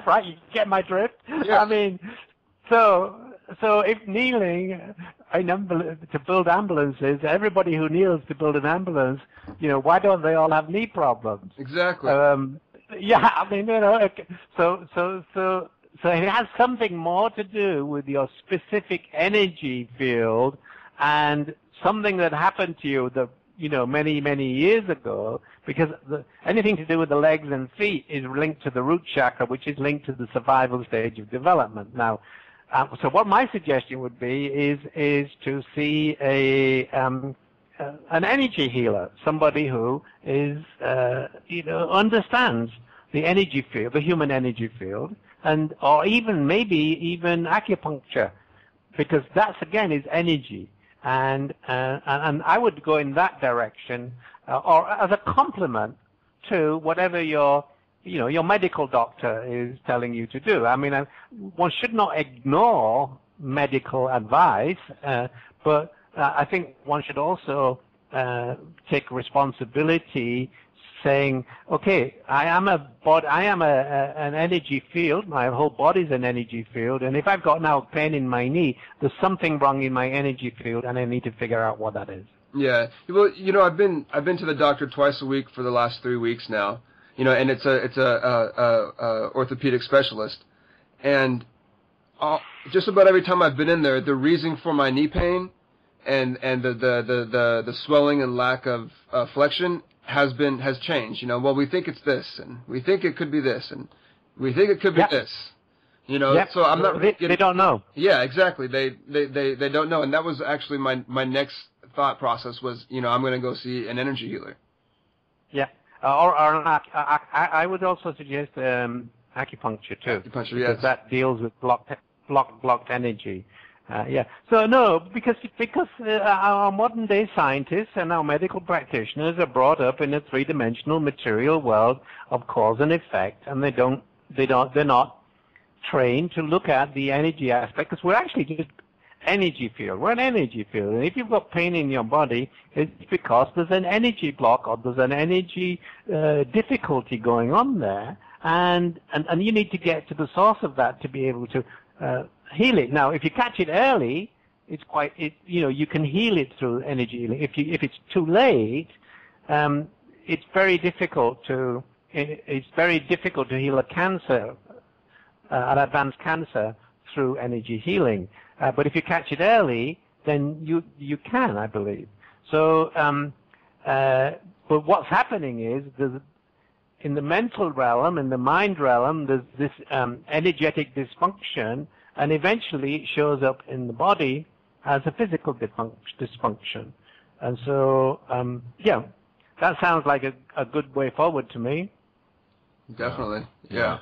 right. You get my drift. Yeah. I mean. So if kneeling to build ambulances, everybody who kneels to build an ambulance, why don't they all have knee problems?
Exactly.
So it has something more to do with your specific energy field and something that happened to you that, many, many years ago, because anything to do with the legs and feet is linked to the root chakra, which is linked to the survival stage of development. Now, so what my suggestion would be is to see an energy healer, somebody who is, understands the energy field, the human energy field, or maybe even acupuncture, because that's again is energy, and I would go in that direction, or as a complement to whatever your medical doctor is telling you to do. I mean, one should not ignore medical advice, but I think one should also take responsibility, saying, okay, I am an energy field. My whole body's an energy field, and if I've got now pain in my knee, there's something wrong in my energy field, and I need to figure out what that is.
Yeah. Well, I've been to the doctor twice a week for the last 3 weeks now. And it's a orthopedic specialist, and just about every time I've been in there, the reason for my knee pain and the swelling and lack of flexion has changed. Well, we think it's this, and we think it could be this, and we think it could be this.
Yep.
So I'm not.
They don't know.
Yeah, exactly. They don't know, and that was actually my next thought process was, I'm going to go see an energy healer.
Yeah. I would also suggest acupuncture too.
Acupuncture,
because
yes.
that deals with blocked energy. Yeah. So no, because our modern day scientists and our medical practitioners are brought up in a three-dimensional material world of cause and effect, and they're not trained to look at the energy aspect, because we're actually just energy field. We're an energy field, and if you've got pain in your body, it's because there's an energy block or there's an energy difficulty going on there, and you need to get to the source of that to be able to heal it. Now, if you catch it early, you can heal it through energy healing. If it's too late, it's very difficult to heal a cancer, an advanced cancer, through energy healing. But if you catch it early, then you can, I believe. So, but what's happening is in the mental realm, in the mind realm, there's this energetic dysfunction, and eventually it shows up in the body as a physical dysfunction. And so, that sounds like a good way forward to me.
Definitely, yeah.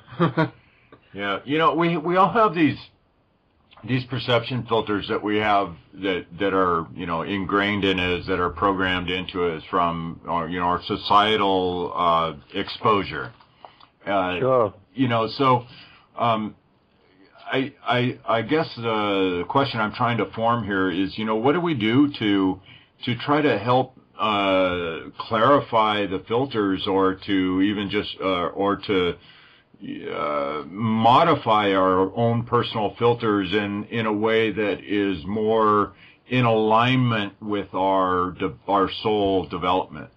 Yeah, we all have these perception filters that we have that are ingrained in us, that are programmed into us from our societal exposure.
Sure.
So I guess the question I'm trying to form here is, what do we do to try to help clarify the filters, or to even just or to modify our own personal filters in a way that is more in alignment with our soul development?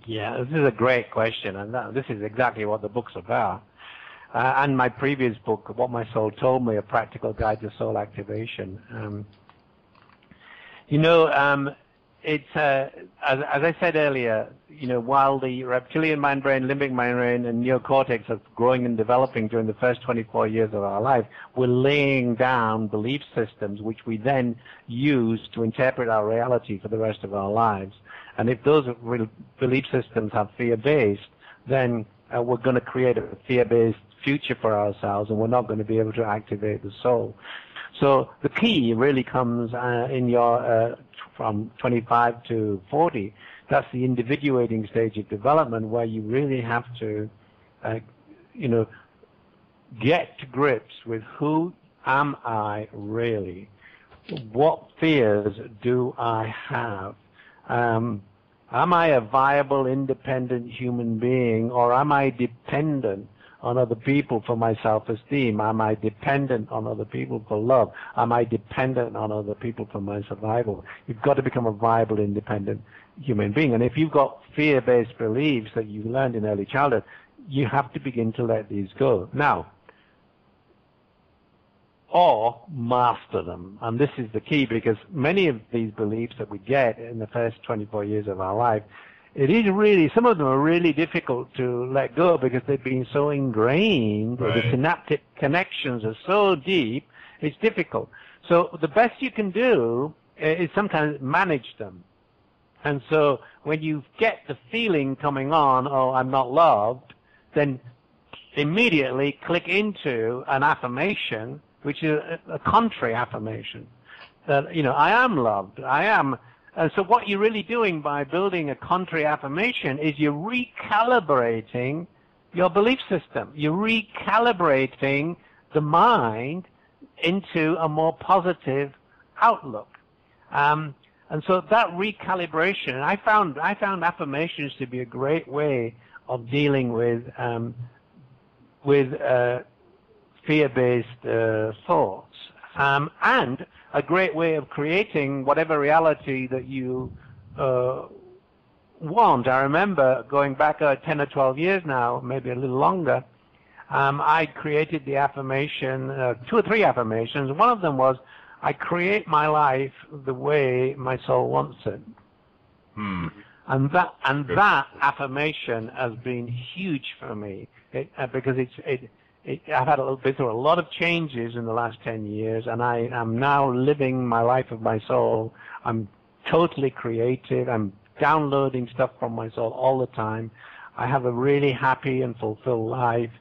Yeah, this is a great question, and this is exactly what the book's about. And my previous book, What My Soul Told Me, A Practical Guide to Soul Activation. It's as I said earlier, while the reptilian mind brain, limbic mind brain, and neocortex are growing and developing during the first 24 years of our life, we're laying down belief systems which we then use to interpret our reality for the rest of our lives. And if those belief systems have fear-based, then we're going to create a fear-based future for ourselves, and we're not going to be able to activate the soul. So the key really comes in your from 25 to 40. That's the individuating stage of development, where you really have to, get to grips with who am I really? What fears do I have? Am I a viable, independent human being, or am I dependent on other people for my self-esteem? Am I dependent on other people for love? Am I dependent on other people for my survival? You've got to become a viable, independent human being. And if you've got fear-based beliefs that you learned in early childhood, you have to begin to let these go. Now, or master them. And this is the key, because many of these beliefs that we get in the first 24 years of our life, it is really, some of them are really difficult to let go because they've been so ingrained, or the synaptic connections are so deep, it's difficult. So the best you can do is sometimes manage them. And so when you get the feeling coming on, oh, I'm not loved, then immediately click into an affirmation, which is a contrary affirmation. That, you know, I am loved, I am. And so what you're really doing by building a contrary affirmation is you're recalibrating your belief system. You're recalibrating the mind into a more positive outlook. And so that recalibration, I found affirmations to be a great way of dealing with fear-based thoughts, and a great way of creating whatever reality that you want. I remember going back 10 or 12 years now, maybe a little longer, I created the affirmation, 2 or 3 affirmations. One of them was, I create my life the way my soul wants it. And that affirmation has been huge for me, because I've had been through a lot of changes in the last 10 years, and I am now living my life of my soul. I'm totally creative. I'm downloading stuff from my soul all the time. I have a really happy and fulfilled life.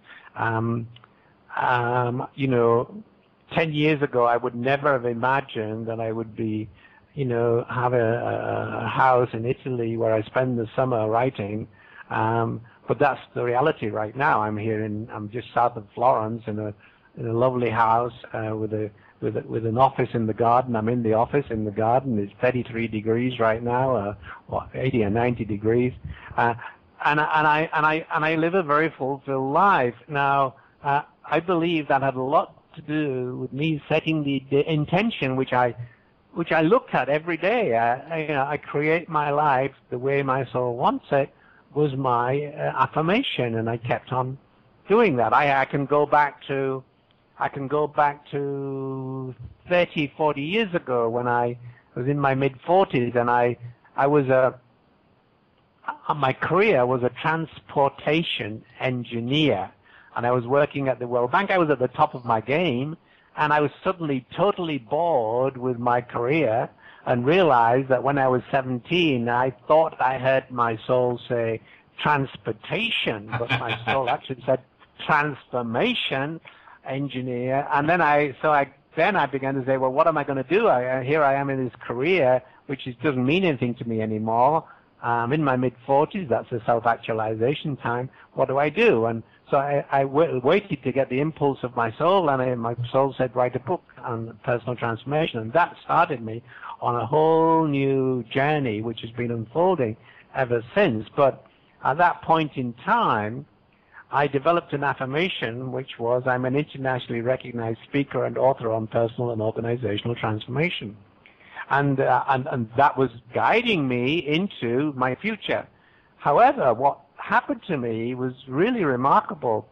You know, 10 years ago, I would never have imagined that I would be, you know, have a house in Italy where I spend the summer writing. But that's the reality right now. I'm just south of Florence in a lovely house with an office in the garden. I'm in the office in the garden. It's 33 degrees right now, 80 or 90 degrees, and I live a very fulfilled life. Now, I believe that had a lot to do with me setting the intention, which I looked at every day. I create my life the way my soul wants it, was my affirmation, and I kept on doing that. I can go back to 30, 40 years ago when I was in my mid-40s, and my career was a transportation engineer, and I was working at the World Bank. I was at the top of my game, and I was suddenly totally bored with my career, and realized that when I was 17, I thought I heard my soul say transportation, but my soul actually said transformation engineer. And then I began to say, well, what am I going to do? Here I am in this career, which doesn't mean anything to me anymore. I'm in my mid-40s. That's a self-actualization time. What do I do? And so I waited to get the impulse of my soul, and my soul said, write a book on personal transformation. And that started me on a whole new journey, which has been unfolding ever since. But at that point in time, I developed an affirmation, which was, I'm an internationally recognized speaker and author on personal and organizational transformation. And that was guiding me into my future. However, what happened to me was really remarkable.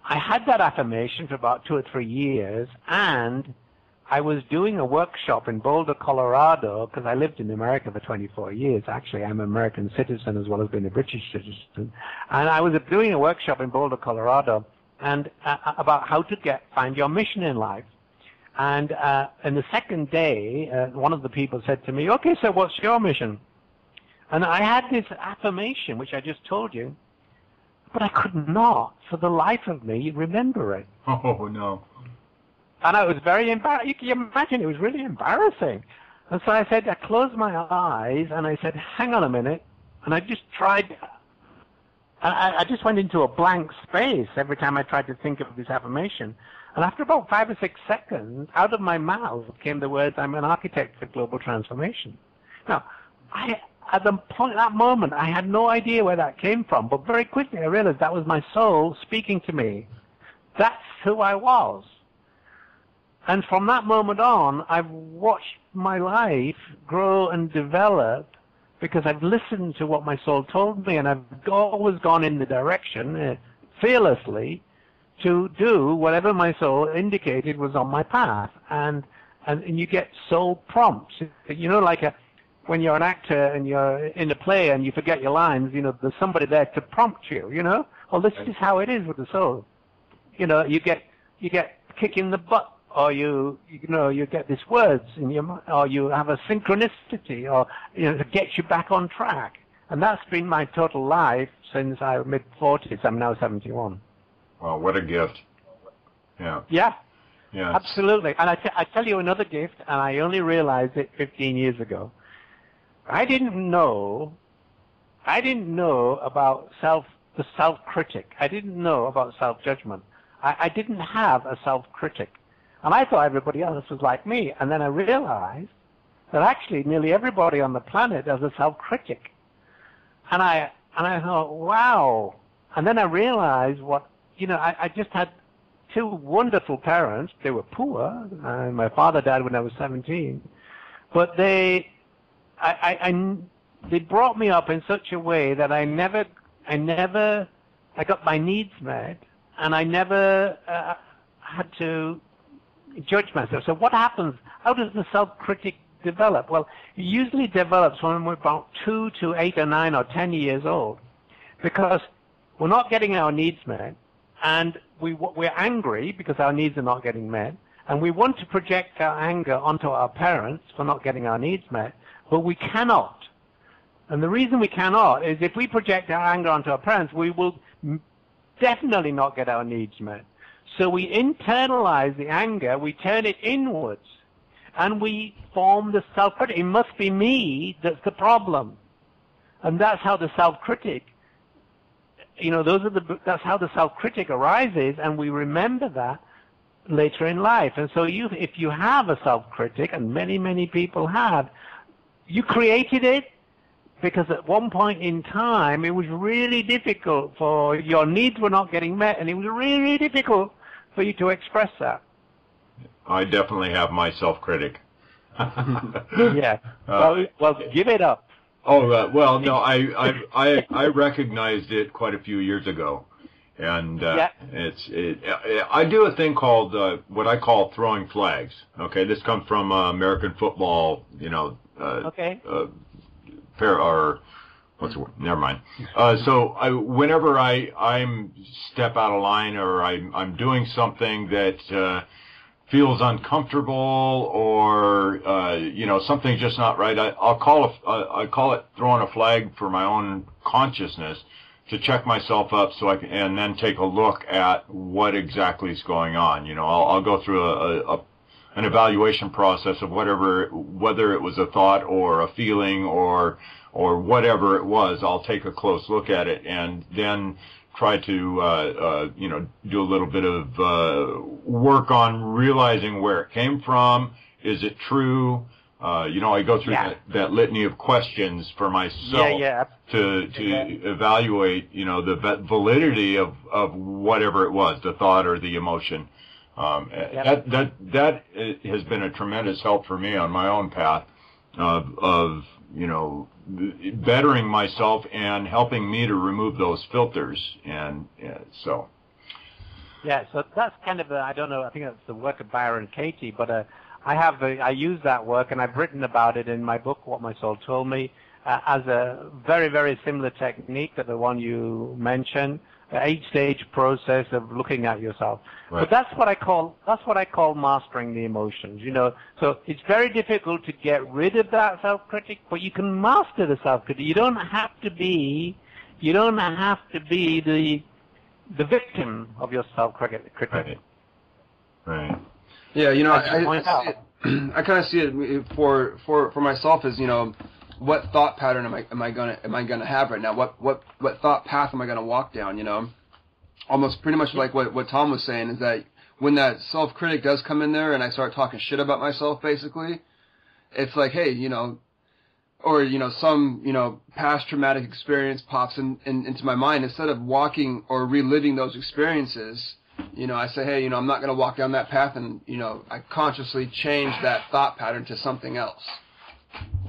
I had that affirmation for about 2 or 3 years, and I was doing a workshop in Boulder, Colorado, because I lived in America for 24 years. Actually, I'm an American citizen as well as being a British citizen. And I was doing a workshop in Boulder, Colorado, and about how to find your mission in life. And in the second day, one of the people said to me, okay, so what's your mission? And I had this affirmation, which I just told you, but I could not, for the life of me, remember it.
Oh, no.
And I was very embarrassed. You can imagine, it was really embarrassing. And so I closed my eyes, and I said, hang on a minute. And I just tried, I just went into a blank space every time I tried to think of this affirmation. And after about 5 or 6 seconds, out of my mouth came the words, I'm an architect for global transformation. Now, at that moment, I had no idea where that came from, but very quickly I realized that was my soul speaking to me. That's who I was. And from that moment on, I've watched my life grow and develop because I've listened to what my soul told me, and I've always gone in the direction, fearlessly, to do whatever my soul indicated was on my path. And you get soul prompts. You know, like when you're an actor and you're in a play and you forget your lines, you know, there's somebody there to prompt you, you know? Well, this is how it is with the soul. You know, you get kick in the butt, or you get these words in your mind, or you have a synchronicity, or, you know, to get you back on track. And that's been my total life since I was mid-40s. I'm now 71.
Well, what a gift. Yeah.
Yeah.
Yeah.
Absolutely. And I tell you another gift, and I only realized it 15 years ago. I didn't know about the self-critic. I didn't know about self-judgment. I didn't have a self-critic. And I thought everybody else was like me. And then I realized that actually nearly everybody on the planet has a self-critic. And I thought, wow. And then I realized I just had two wonderful parents. They were poor. My father died when I was 17. But they brought me up in such a way that I got my needs met, and I never had to judge myself. So what happens? How does the self-critic develop? Well, it usually develops when we're about 2 to 8 or 9 or 10 years old, because we're not getting our needs met, and we're angry because our needs are not getting met, and we want to project our anger onto our parents for not getting our needs met, but we cannot. And the reason we cannot is if we project our anger onto our parents, we will definitely not get our needs met. So we internalize the anger, we turn it inwards, and we form the self-critic. It must be me that's the problem. And that's how the self-critic, that's how the self-critic arises, and we remember that later in life. And so if you have a self-critic, and many, many people have, you created it because at one point in time it was really difficult for your needs were not getting met, and it was really, really difficult for you to express that.
I definitely have my self-critic.
Yeah. Well, give it up.
Oh, well, no, I recognized it quite a few years ago, and I do a thing called what I call throwing flags. Okay, this comes from American football,
Okay.
What's the word? Never mind. So whenever I'm step out of line, or I'm doing something that feels uncomfortable, or something's just not right, I call it throwing a flag for my own consciousness to check myself up, so I can, and then take a look at what exactly is going on. I'll go through an evaluation process of whether it was a thought or a feeling or whatever it was. I'll take a close look at it, and then try to do a little bit of work on realizing where it came from. Is it true? I go through that litany of questions for myself to evaluate the validity of whatever it was, the thought or the emotion. That has been a tremendous help for me on my own path of bettering myself and helping me to remove those filters. And so.
Yeah, so that's kind of I don't know, I think that's the work of Byron Katie, but I use that work, and I've written about it in my book, What My Soul Told Me, as a very, very similar technique to the one you mentioned, an 8-stage process of looking at yourself. Right. But that's what I call mastering the emotions. So it's very difficult to get rid of that self-critic, but you can master the self-critic. You don't have to be the victim of your self-critic.
Right.
Yeah, I kind of see it for myself as what thought pattern am I gonna have right now? What thought path am I gonna walk down? Almost pretty much like what Tom was saying, is that when that self-critic does come in there and I start talking shit about myself, basically, it's like, hey, or some past traumatic experience pops into my mind. Instead of walking or reliving those experiences, I say, hey, I'm not gonna walk down that path, and I consciously change that thought pattern to something else.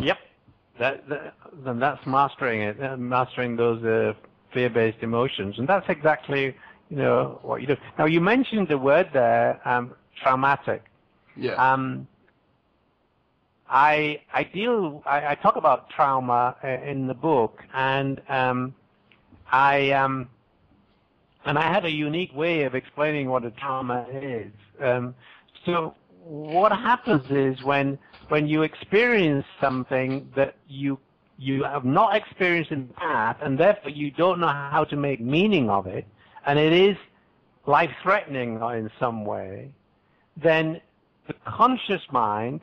Yep. Then that's mastering it, mastering those fear-based emotions, and that's exactly you know, what you do. Now, you mentioned the word there, traumatic.
Yeah.
I talk about trauma in the book, and I had a unique way of explaining what a trauma is. So what happens is when you experience something that you have not experienced in the past, and therefore you don't know how to make meaning of it, and it is life-threatening in some way, then the conscious mind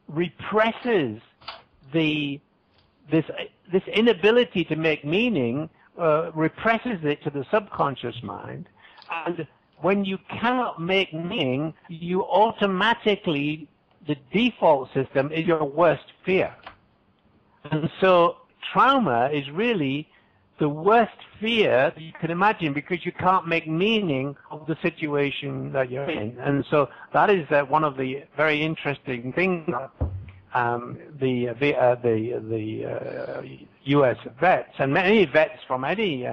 represses this inability to make meaning, represses it to the subconscious mind, and when you cannot make meaning, you automatically, the default system is your worst fear. And so trauma is really the worst fear that you can imagine, because you can't make meaning of the situation that you're in. And so that is one of the very interesting things the U.S. vets, and many vets from any,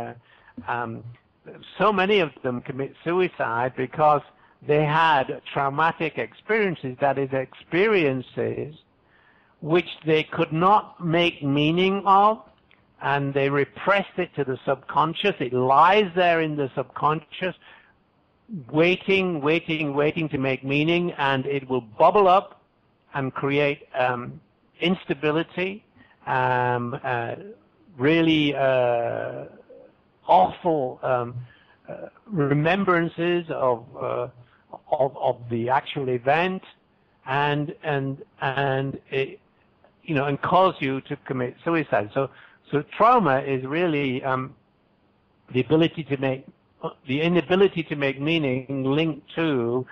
so many of them commit suicide because they had traumatic experiences, that is, experiences which they could not make meaning of, and they repressed it to the subconscious. It lies there in the subconscious, waiting to make meaning, and it will bubble up and create instability, really awful remembrances of the actual event, and it, you know, and cause you to commit suicide. So trauma is really the inability to make meaning linked to,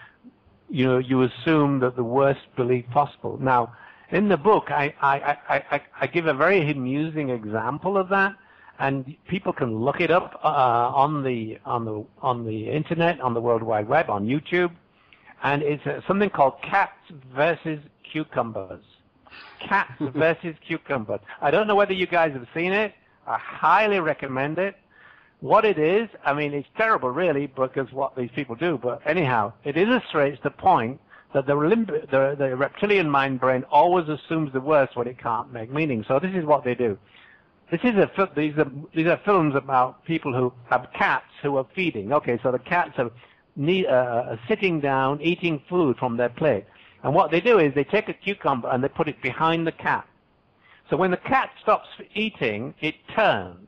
you know, you assume that the worst belief possible. Now, in the book, I give a very amusing example of that, and people can look it up on the internet, on the World Wide Web, on YouTube, and it's something called Cats versus Cucumbers. Cats versus Cucumbers. I don't know whether you guys have seen it. I highly recommend it. What it is, I mean, it's terrible, really, because what these people do. But anyhow, it illustrates the point that the reptilian mind brain always assumes the worst when it can't make meaning. So this is what they do. These are films about people who have cats who are feeding. Okay, so the cats are sitting down, eating food from their plate. And what they do is they take a cucumber and they put it behind the cat. So when the cat stops eating, it turns.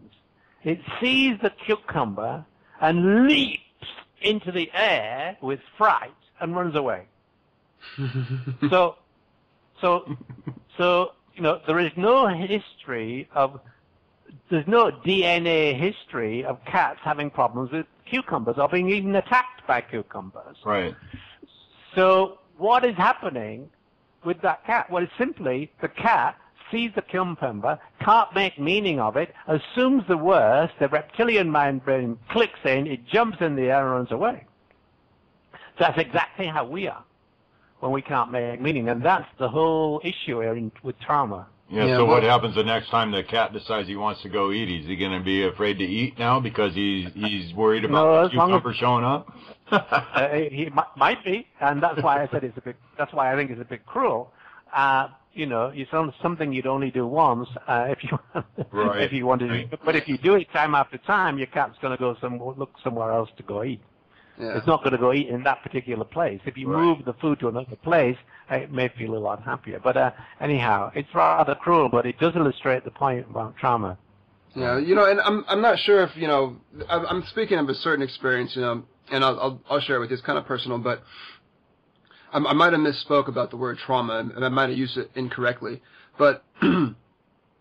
It sees the cucumber and leaps into the air with fright and runs away. So you know, there's no DNA history of cats having problems with cucumbers or being even attacked by cucumbers.
Right.
So what is happening with that cat? Well, it's simply the cat sees the cucumber, can't make meaning of it, assumes the worst, the reptilian mind brain clicks in, it jumps in the air and runs away. So that's exactly how we are when we can't make meaning, and that's the whole issue here with trauma.
Yeah, so what happens the next time the cat decides he wants to go eat? Is he going to be afraid to eat now because he's worried about the cucumber showing up?
He might be, and that's why I said that's why I think it's a bit cruel. You know, it's something you'd only do once if you wanted to. But if you do it time after time, your cat's going to go look somewhere else to go eat. Yeah. It's not going to go eat in that particular place. If you move the food to another place, it may feel a lot happier. But anyhow, it's rather cruel, but it does illustrate the point about trauma.
Yeah, you know, and I'm not sure if, you know, I'm speaking of a certain experience, you know, and I'll share it with you. It's kind of personal, but I might have misspoke about the word trauma, and I might have used it incorrectly. But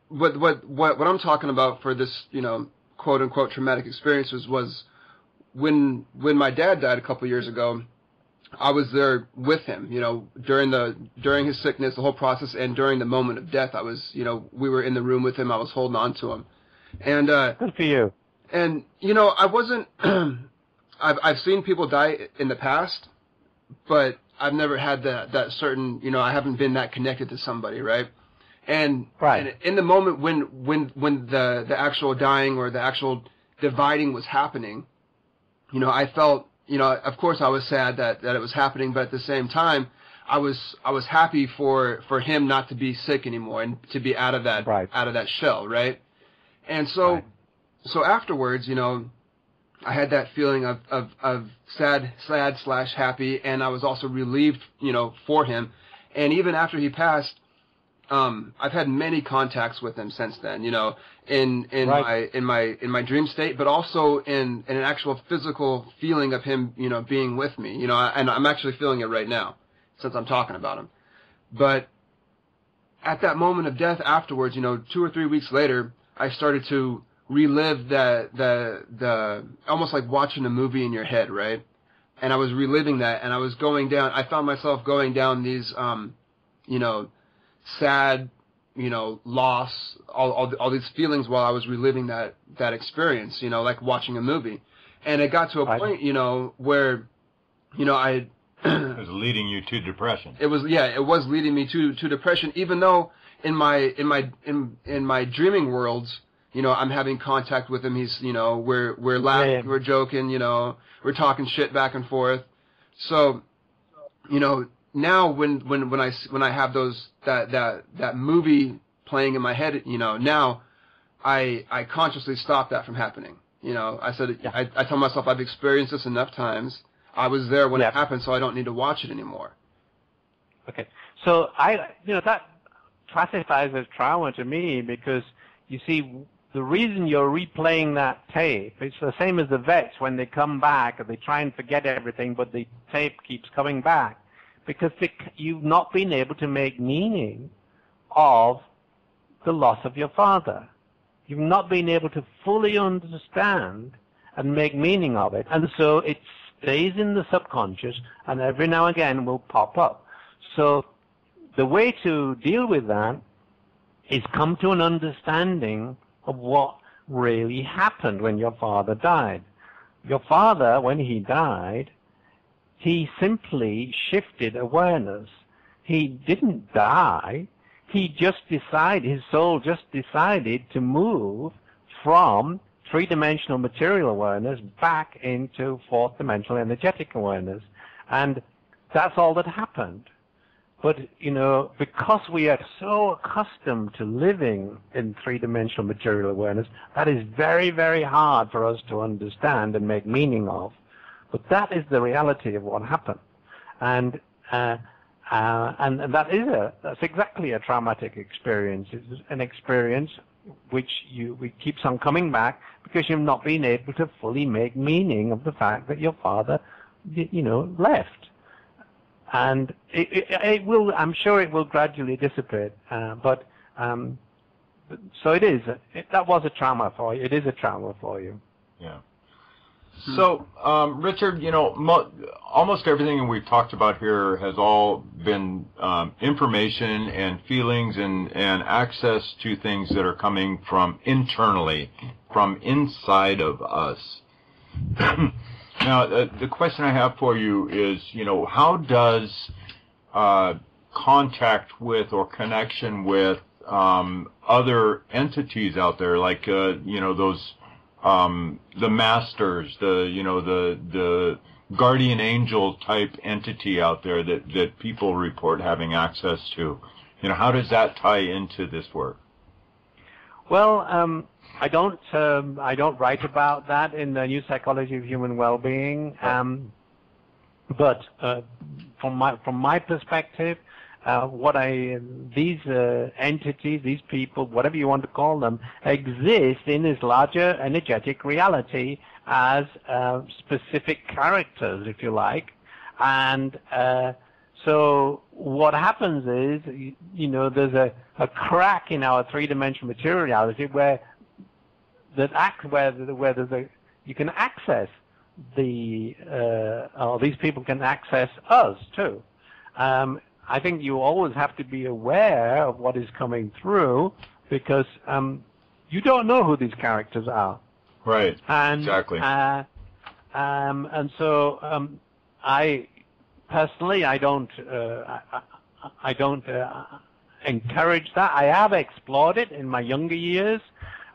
what I'm talking about for this, you know, quote unquote traumatic experiences was when my dad died a couple years ago. I was there with him, you know, during his sickness, the whole process, and during the moment of death. I was, you know, we were in the room with him. I was holding on to him, and
good for you.
And you know, I wasn't. I've seen people die in the past, but I've never had that certain, you know, I haven't been that connected to somebody, right? And in the moment when the actual dying or the actual dividing was happening, you know, I felt, you know, of course I was sad that it was happening, but at the same time, I was happy for him not to be sick anymore and to be out of that shell, right? And so afterwards, you know, I had that feeling of sad / happy, and I was also relieved, you know, for him. And even after he passed, I've had many contacts with him since then, you know, in my dream state, but also in an actual physical feeling of him, you know, being with me, you know, and I'm actually feeling it right now since I'm talking about him. But at that moment of death afterwards, you know, 2 or 3 weeks later, I started to relive the almost like watching a movie in your head, right? And I was reliving that, and I found myself going down these, you know, sad, you know, loss, all these feelings while I was reliving that experience, you know, like watching a movie. And it got to a point, you know, where, you know, it
was leading you to depression.
It was leading me to depression, even though in my dreaming worlds, you know, I'm having contact with him. He's, you know, we're laughing, we're joking, you know, we're talking shit back and forth. So, you know, now when I have that movie playing in my head, you know, now I consciously stop that from happening. You know, I said, I tell myself I've experienced this enough times. I was there when it happened, so I don't need to watch it anymore.
Okay. So you know, that classifies as trauma to me because, you see, the reason you're replaying that tape, it's the same as the vets when they come back and they try and forget everything, but the tape keeps coming back because you've not been able to make meaning of the loss of your father. You've not been able to fully understand and make meaning of it. And so it stays in the subconscious and every now and again will pop up. So the way to deal with that is come to an understanding of what really happened when your father died. Your father, when he died, he simply shifted awareness. He didn't die. He just decided, his soul just decided to move from three-dimensional material awareness back into fourth-dimensional energetic awareness. And that's all that happened. But, you know, because we are so accustomed to living in three-dimensional material awareness, that is very, very hard for us to understand and make meaning of. But that is the reality of what happened. And that's exactly a traumatic experience. It's an experience which keeps on coming back because you've not been able to fully make meaning of the fact that your father, you know, left. And it will, I'm sure it will gradually dissipate. So it is. That was a trauma for you. It is a trauma for you.
Yeah. So, Richard, you know, almost everything we've talked about here has all been information and feelings and access to things that are coming from internally, from inside of us. Now, the question I have for you is, you know, how does contact with or connection with other entities out there, like, you know, those the masters, the guardian angel type entity out there that people report having access to, you know, how does that tie into this work?
Well, I don't write about that in the New Psychology of Human Well-Being, but from my perspective, these entities, these people, whatever you want to call them, exist in this larger energetic reality as specific characters, if you like, and so what happens is, you know, there's a crack in our three-dimensional materiality where you can access or these people can access us too. I think you always have to be aware of what is coming through because you don't know who these characters are.
Right.
And,
exactly.
And so I personally don't encourage that. I have explored it in my younger years.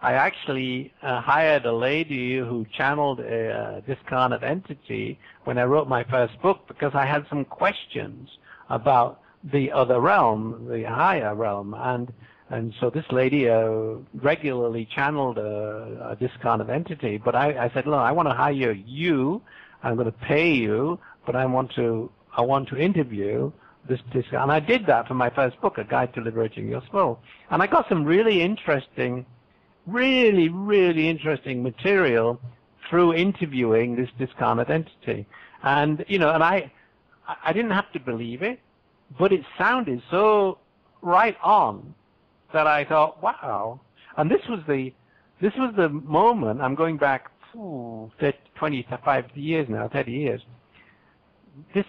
I actually hired a lady who channeled a discarnate entity when I wrote my first book, because I had some questions about the other realm, the higher realm, and so this lady regularly channeled a discarnate entity. But I said, look, I want to hire you. I'm going to pay you, but I want to interview this, and I did that for my first book, A Guide to Liberating Your Soul. And I got some really interesting material through interviewing this discarnate entity. And, and I didn't have to believe it, but it sounded so right on that I thought, wow. And this was the moment, I'm going back 25 years now, 30 years. This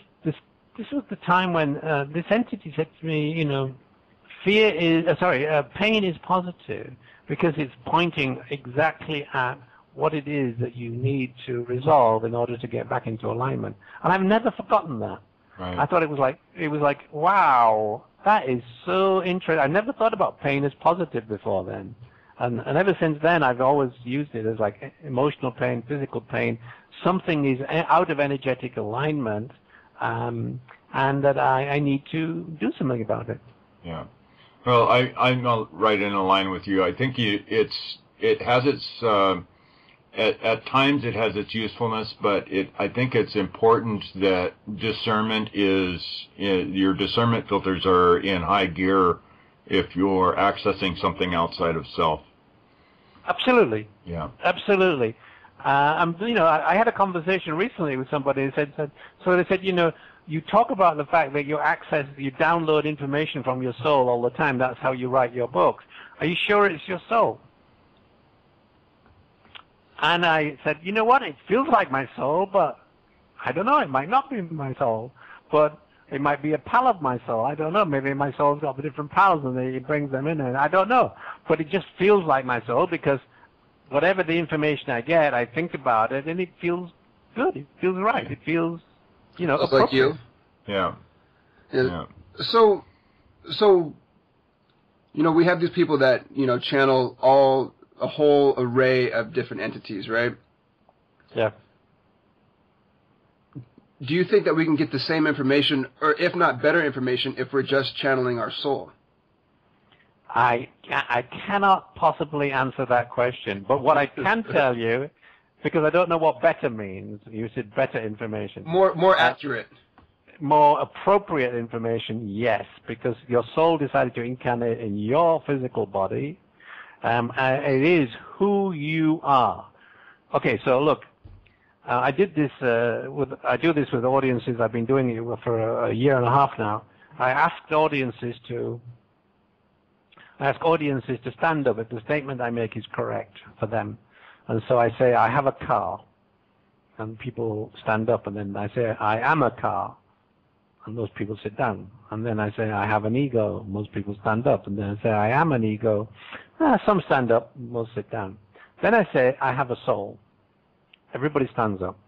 was the time when this entity said to me, pain is positive, because it's pointing exactly at what it is that you need to resolve in order to get back into alignment. And I've never forgotten that.
Right.
I thought it was like, wow, that is so interesting. I never thought about pain as positive before then. And ever since then, I've always used it as like emotional pain, physical pain. Something is out of energetic alignment, and that I need to do something about it.
Yeah. Well, I'm right in line with you. I think it has its at times it has its usefulness, but I think it's important that discernment your discernment filters are in high gear if you're accessing something outside of self.
Absolutely.
Yeah.
Absolutely. I had a conversation recently with somebody who said, you talk about the fact that you download information from your soul all the time. That's how you write your books. Are you sure it's your soul? And I said, you know what? It feels like my soul, but I don't know. It might not be my soul, but it might be a pal of my soul. I don't know. Maybe my soul's got the different pals and he brings them in. And I don't know. But it just feels like my soul, because whatever the information I get, I think about it, and it feels good. It feels right. It feels,
It's like you.
Yeah.
Yeah. So, we have these people that, channel a whole array of different entities, right?
Yeah.
Do you think that we can get the same information, or if not better information, if we're just channeling our soul?
I cannot possibly answer that question, but what I can tell you, because I don't know what better means, you said better information.
More accurate.
More appropriate information, yes, because your soul decided to incarnate in your physical body. It is who you are. Okay, so look, I do this with audiences. I've been doing it for a year and a half now. I ask audiences to stand up if the statement I make is correct for them. And so I say, I have a car, and people stand up, and then I say, I am a car, and those people sit down. And then I say, I have an ego. Most people stand up. And then I say, I am an ego. Some stand up, most sit down. Then I say, I have a soul. Everybody stands up.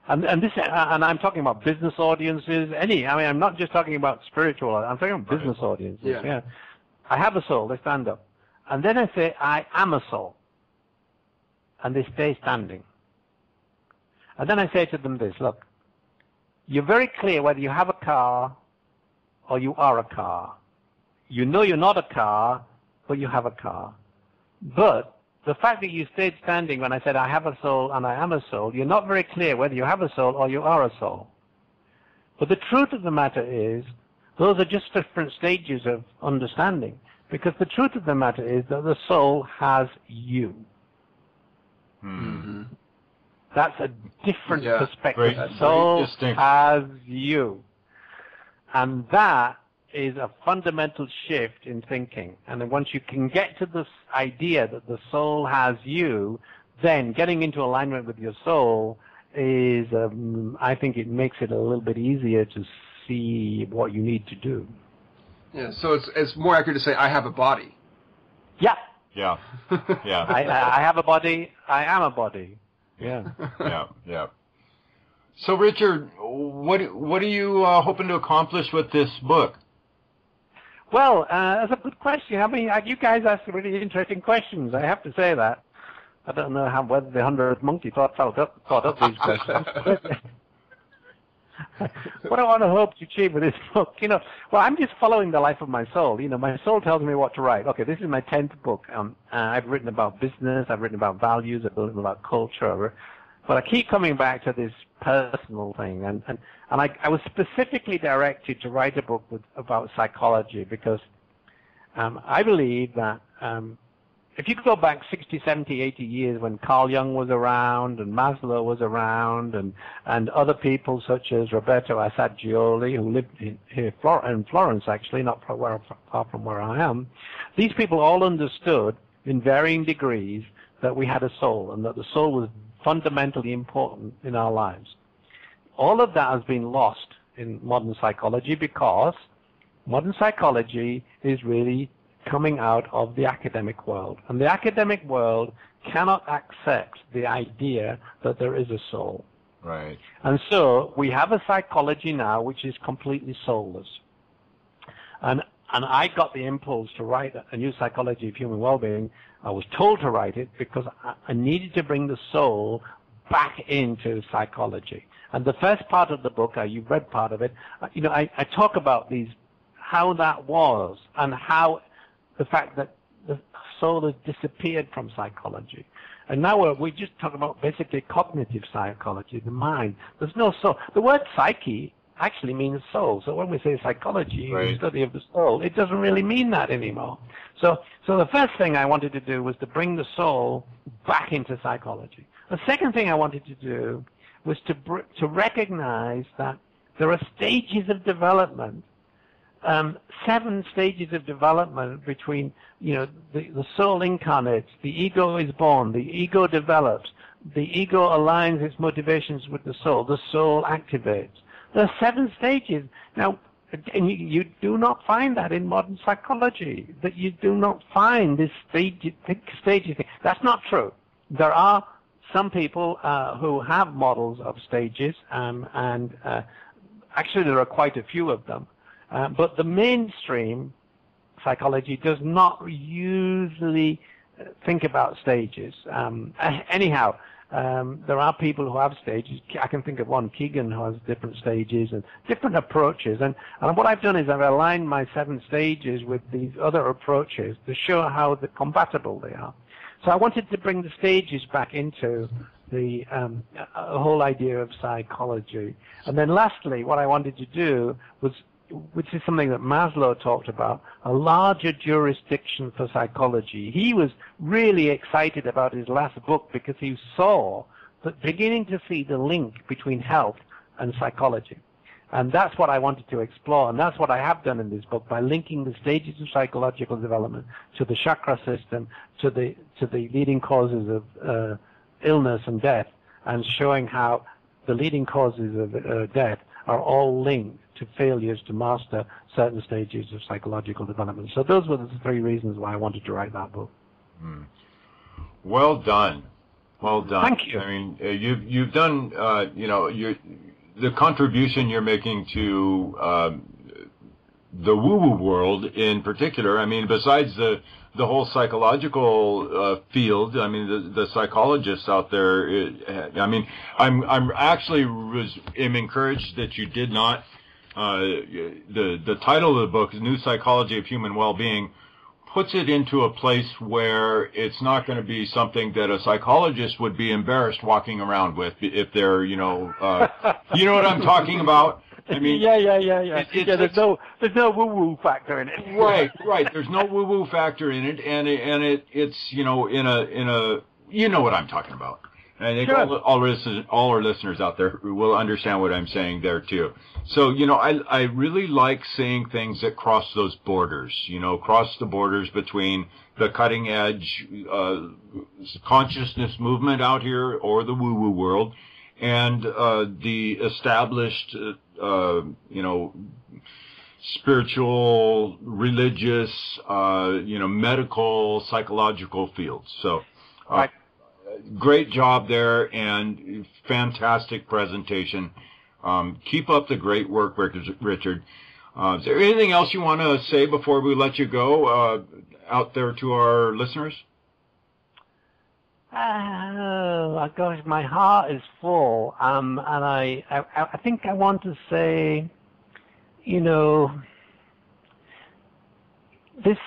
And I'm talking about business audiences, I'm not just talking about spiritual, I'm talking about business audiences. Yeah. I have a soul, they stand up. And then I say, I am a soul. And they stay standing. And then I say to them this, look, you're very clear whether you have a car or you are a car. You know you're not a car, but you have a car. But the fact that you stayed standing when I said I have a soul and I am a soul, you're not very clear whether you have a soul or you are a soul. But the truth of the matter is, those are just different stages of understanding. Because the truth of the matter is that the soul has you.
Mm-hmm.
That's a different perspective.
Great,
the soul has you. And that is a fundamental shift in thinking. And then once you can get to this idea that the soul has you, then getting into alignment with your soul is, I think it makes it a little bit easier to see what you need to do.
Yeah, so it's more accurate to say, I have a body.
Yeah.
Yeah. Yeah.
I have a body, I am a body. Yeah.
Yeah. So, Richard, what are you hoping to accomplish with this book?
Well, that's a good question. I mean, you guys ask really interesting questions. I have to say that. I don't know whether the 100th monkey thought up these questions. What I want to hope to achieve with this book, well, I'm just following the life of my soul. My soul tells me what to write. Okay, this is my 10th book. I've written about business, I've written about values, I've written about culture, but I keep coming back to this personal thing. And I was specifically directed to write a book about psychology because I believe that if you go back 60, 70, 80 years when Carl Jung was around and Maslow was around and other people such as Roberto Assagioli, who lived here in Florence, actually, not far from where I am, these people all understood in varying degrees that we had a soul and that the soul was fundamentally important in our lives. All of that has been lost in modern psychology because modern psychology is really coming out of the academic world. And the academic world cannot accept the idea that there is a soul.
Right.
And so we have a psychology now which is completely soulless. And I got the impulse to write a new psychology of human well-being. I was told to write it because I needed to bring the soul back into psychology. And the first part of the book, you've read part of it, I talk about how that was and how the fact that the soul has disappeared from psychology. And now we just talk about basically cognitive psychology, the mind. There's no soul. The word psyche actually means soul. So when we say psychology,
right,
the study of the soul, it doesn't really mean that anymore. So the first thing I wanted to do was to bring the soul back into psychology. The second thing I wanted to do was to recognize that there are stages of development, 7 stages of development between, the soul incarnates, the ego is born, the ego develops, the ego aligns its motivations with the soul activates. There are 7 stages. Now, and you do not find that in modern psychology, that you do not find this stages thing. That's not true. There are some people who have models of stages, and actually there are quite a few of them. But the mainstream psychology does not usually think about stages. Anyhow, there are people who have stages. I can think of one, Keegan, who has different stages and different approaches. And what I've done is I've aligned my 7 stages with these other approaches to show how compatible they are. So I wanted to bring the stages back into the whole idea of psychology. And then lastly, what I wanted to do was, which is something that Maslow talked about, a larger jurisdiction for psychology. He was really excited about his last book because he saw, beginning to see the link between health and psychology. And that's what I wanted to explore, and that's what I have done in this book by linking the stages of psychological development to the chakra system, to the leading causes of illness and death, and showing how the leading causes of death are all linked to failures to master certain stages of psychological development. So those were the 3 reasons why I wanted to write that book.
Well done. Well done.
Thank you.
I mean, you've done, the contribution you're making to the woo-woo world in particular. I mean, besides the whole psychological field, I mean, the psychologists out there, I mean, I'm actually am encouraged that you did not, the title of the book, New Psychology of Human Well-Being, puts it into a place where it's not going to be something that a psychologist would be embarrassed walking around with if they're, you know what I'm talking about? I mean,
yeah. There's no woo-woo factor in it.
Right. There's no woo-woo factor in it, and it's in a you know what I'm talking about. And I think
sure.
all our listeners out there will understand what I'm saying there too. So, I really like seeing things that cross those borders, cross the borders between the cutting edge consciousness movement out here or the woo-woo world and the established, spiritual, religious, medical, psychological fields. So,
right.
Great job there and fantastic presentation. Keep up the great work, Richard. Is there anything else you want to say before we let you go out there to our listeners?
Oh, gosh, my heart is full. And I think I want to say, you know, this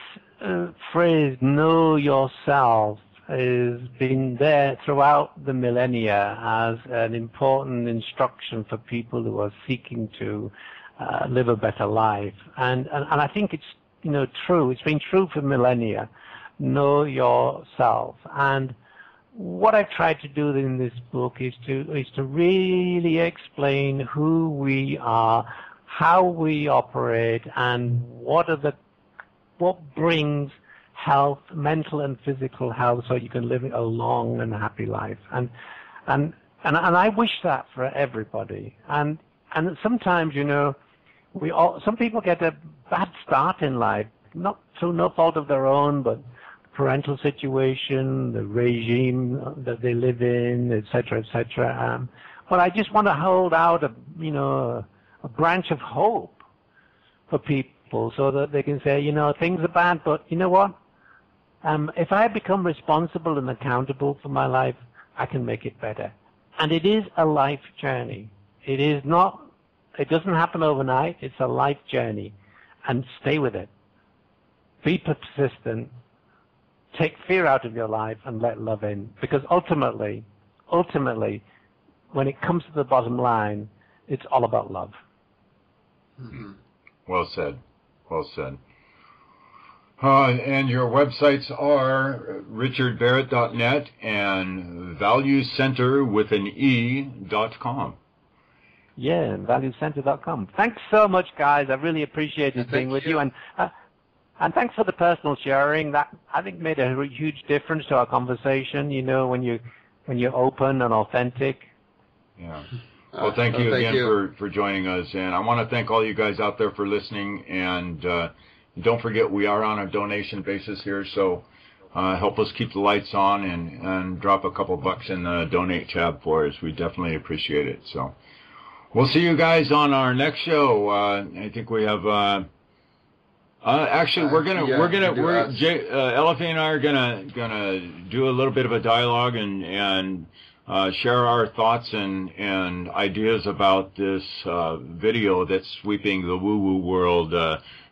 phrase, know yourself, has been there throughout the millennia as an important instruction for people who are seeking to live a better life. And I think it's, you know, true. It's been true for millennia. Know yourself. And what I've tried to do in this book is to really explain who we are, how we operate, and what brings health, mental and physical health, so you can live a long and happy life. And I wish that for everybody. And sometimes, you know, some people get a bad start in life, not through no fault of their own, but parental situation, the regime that they live in, etc., etc. But I just want to hold out a branch of hope for people, so that they can say, you know, things are bad, but you know what? If I become responsible and accountable for my life, I can make it better. And it is a life journey. It doesn't happen overnight. It's a life journey. And stay with it. Be persistent. Take fear out of your life and let love in. Because ultimately, when it comes to the bottom line, it's all about love.
Mm-hmm. Well said. Well said. And your websites are richardbarrett.net and valuecenter.com.
Yeah, valuecenter.com. Thanks so much, guys. I really appreciated being with you. And thanks for the personal sharing. That, I think, made a huge difference to our conversation, you know, when you're open and authentic.
Yeah. Well, thank you again for joining us. And I want to thank all you guys out there for listening. And don't forget, we are on a donation basis here, so help us keep the lights on and drop a couple bucks in the donate tab for us. We definitely appreciate it. So we'll see you guys on our next show. I think we have... actually, Elifie and I are gonna do a little bit of a dialogue and share our thoughts and ideas about this video that's sweeping the woo-woo world.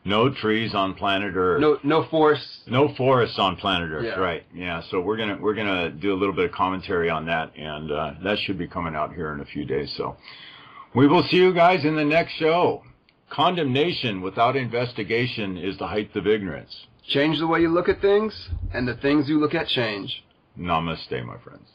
No trees on planet Earth.
No forests.
No forests on planet Earth.
Yeah.
Right? Yeah. So we're gonna do a little bit of commentary on that, and that should be coming out here in a few days. So we will see you guys in the next show. Condemnation without investigation is the height of ignorance.
Change the way you look at things, and the things you look at change.
Namaste, my friends.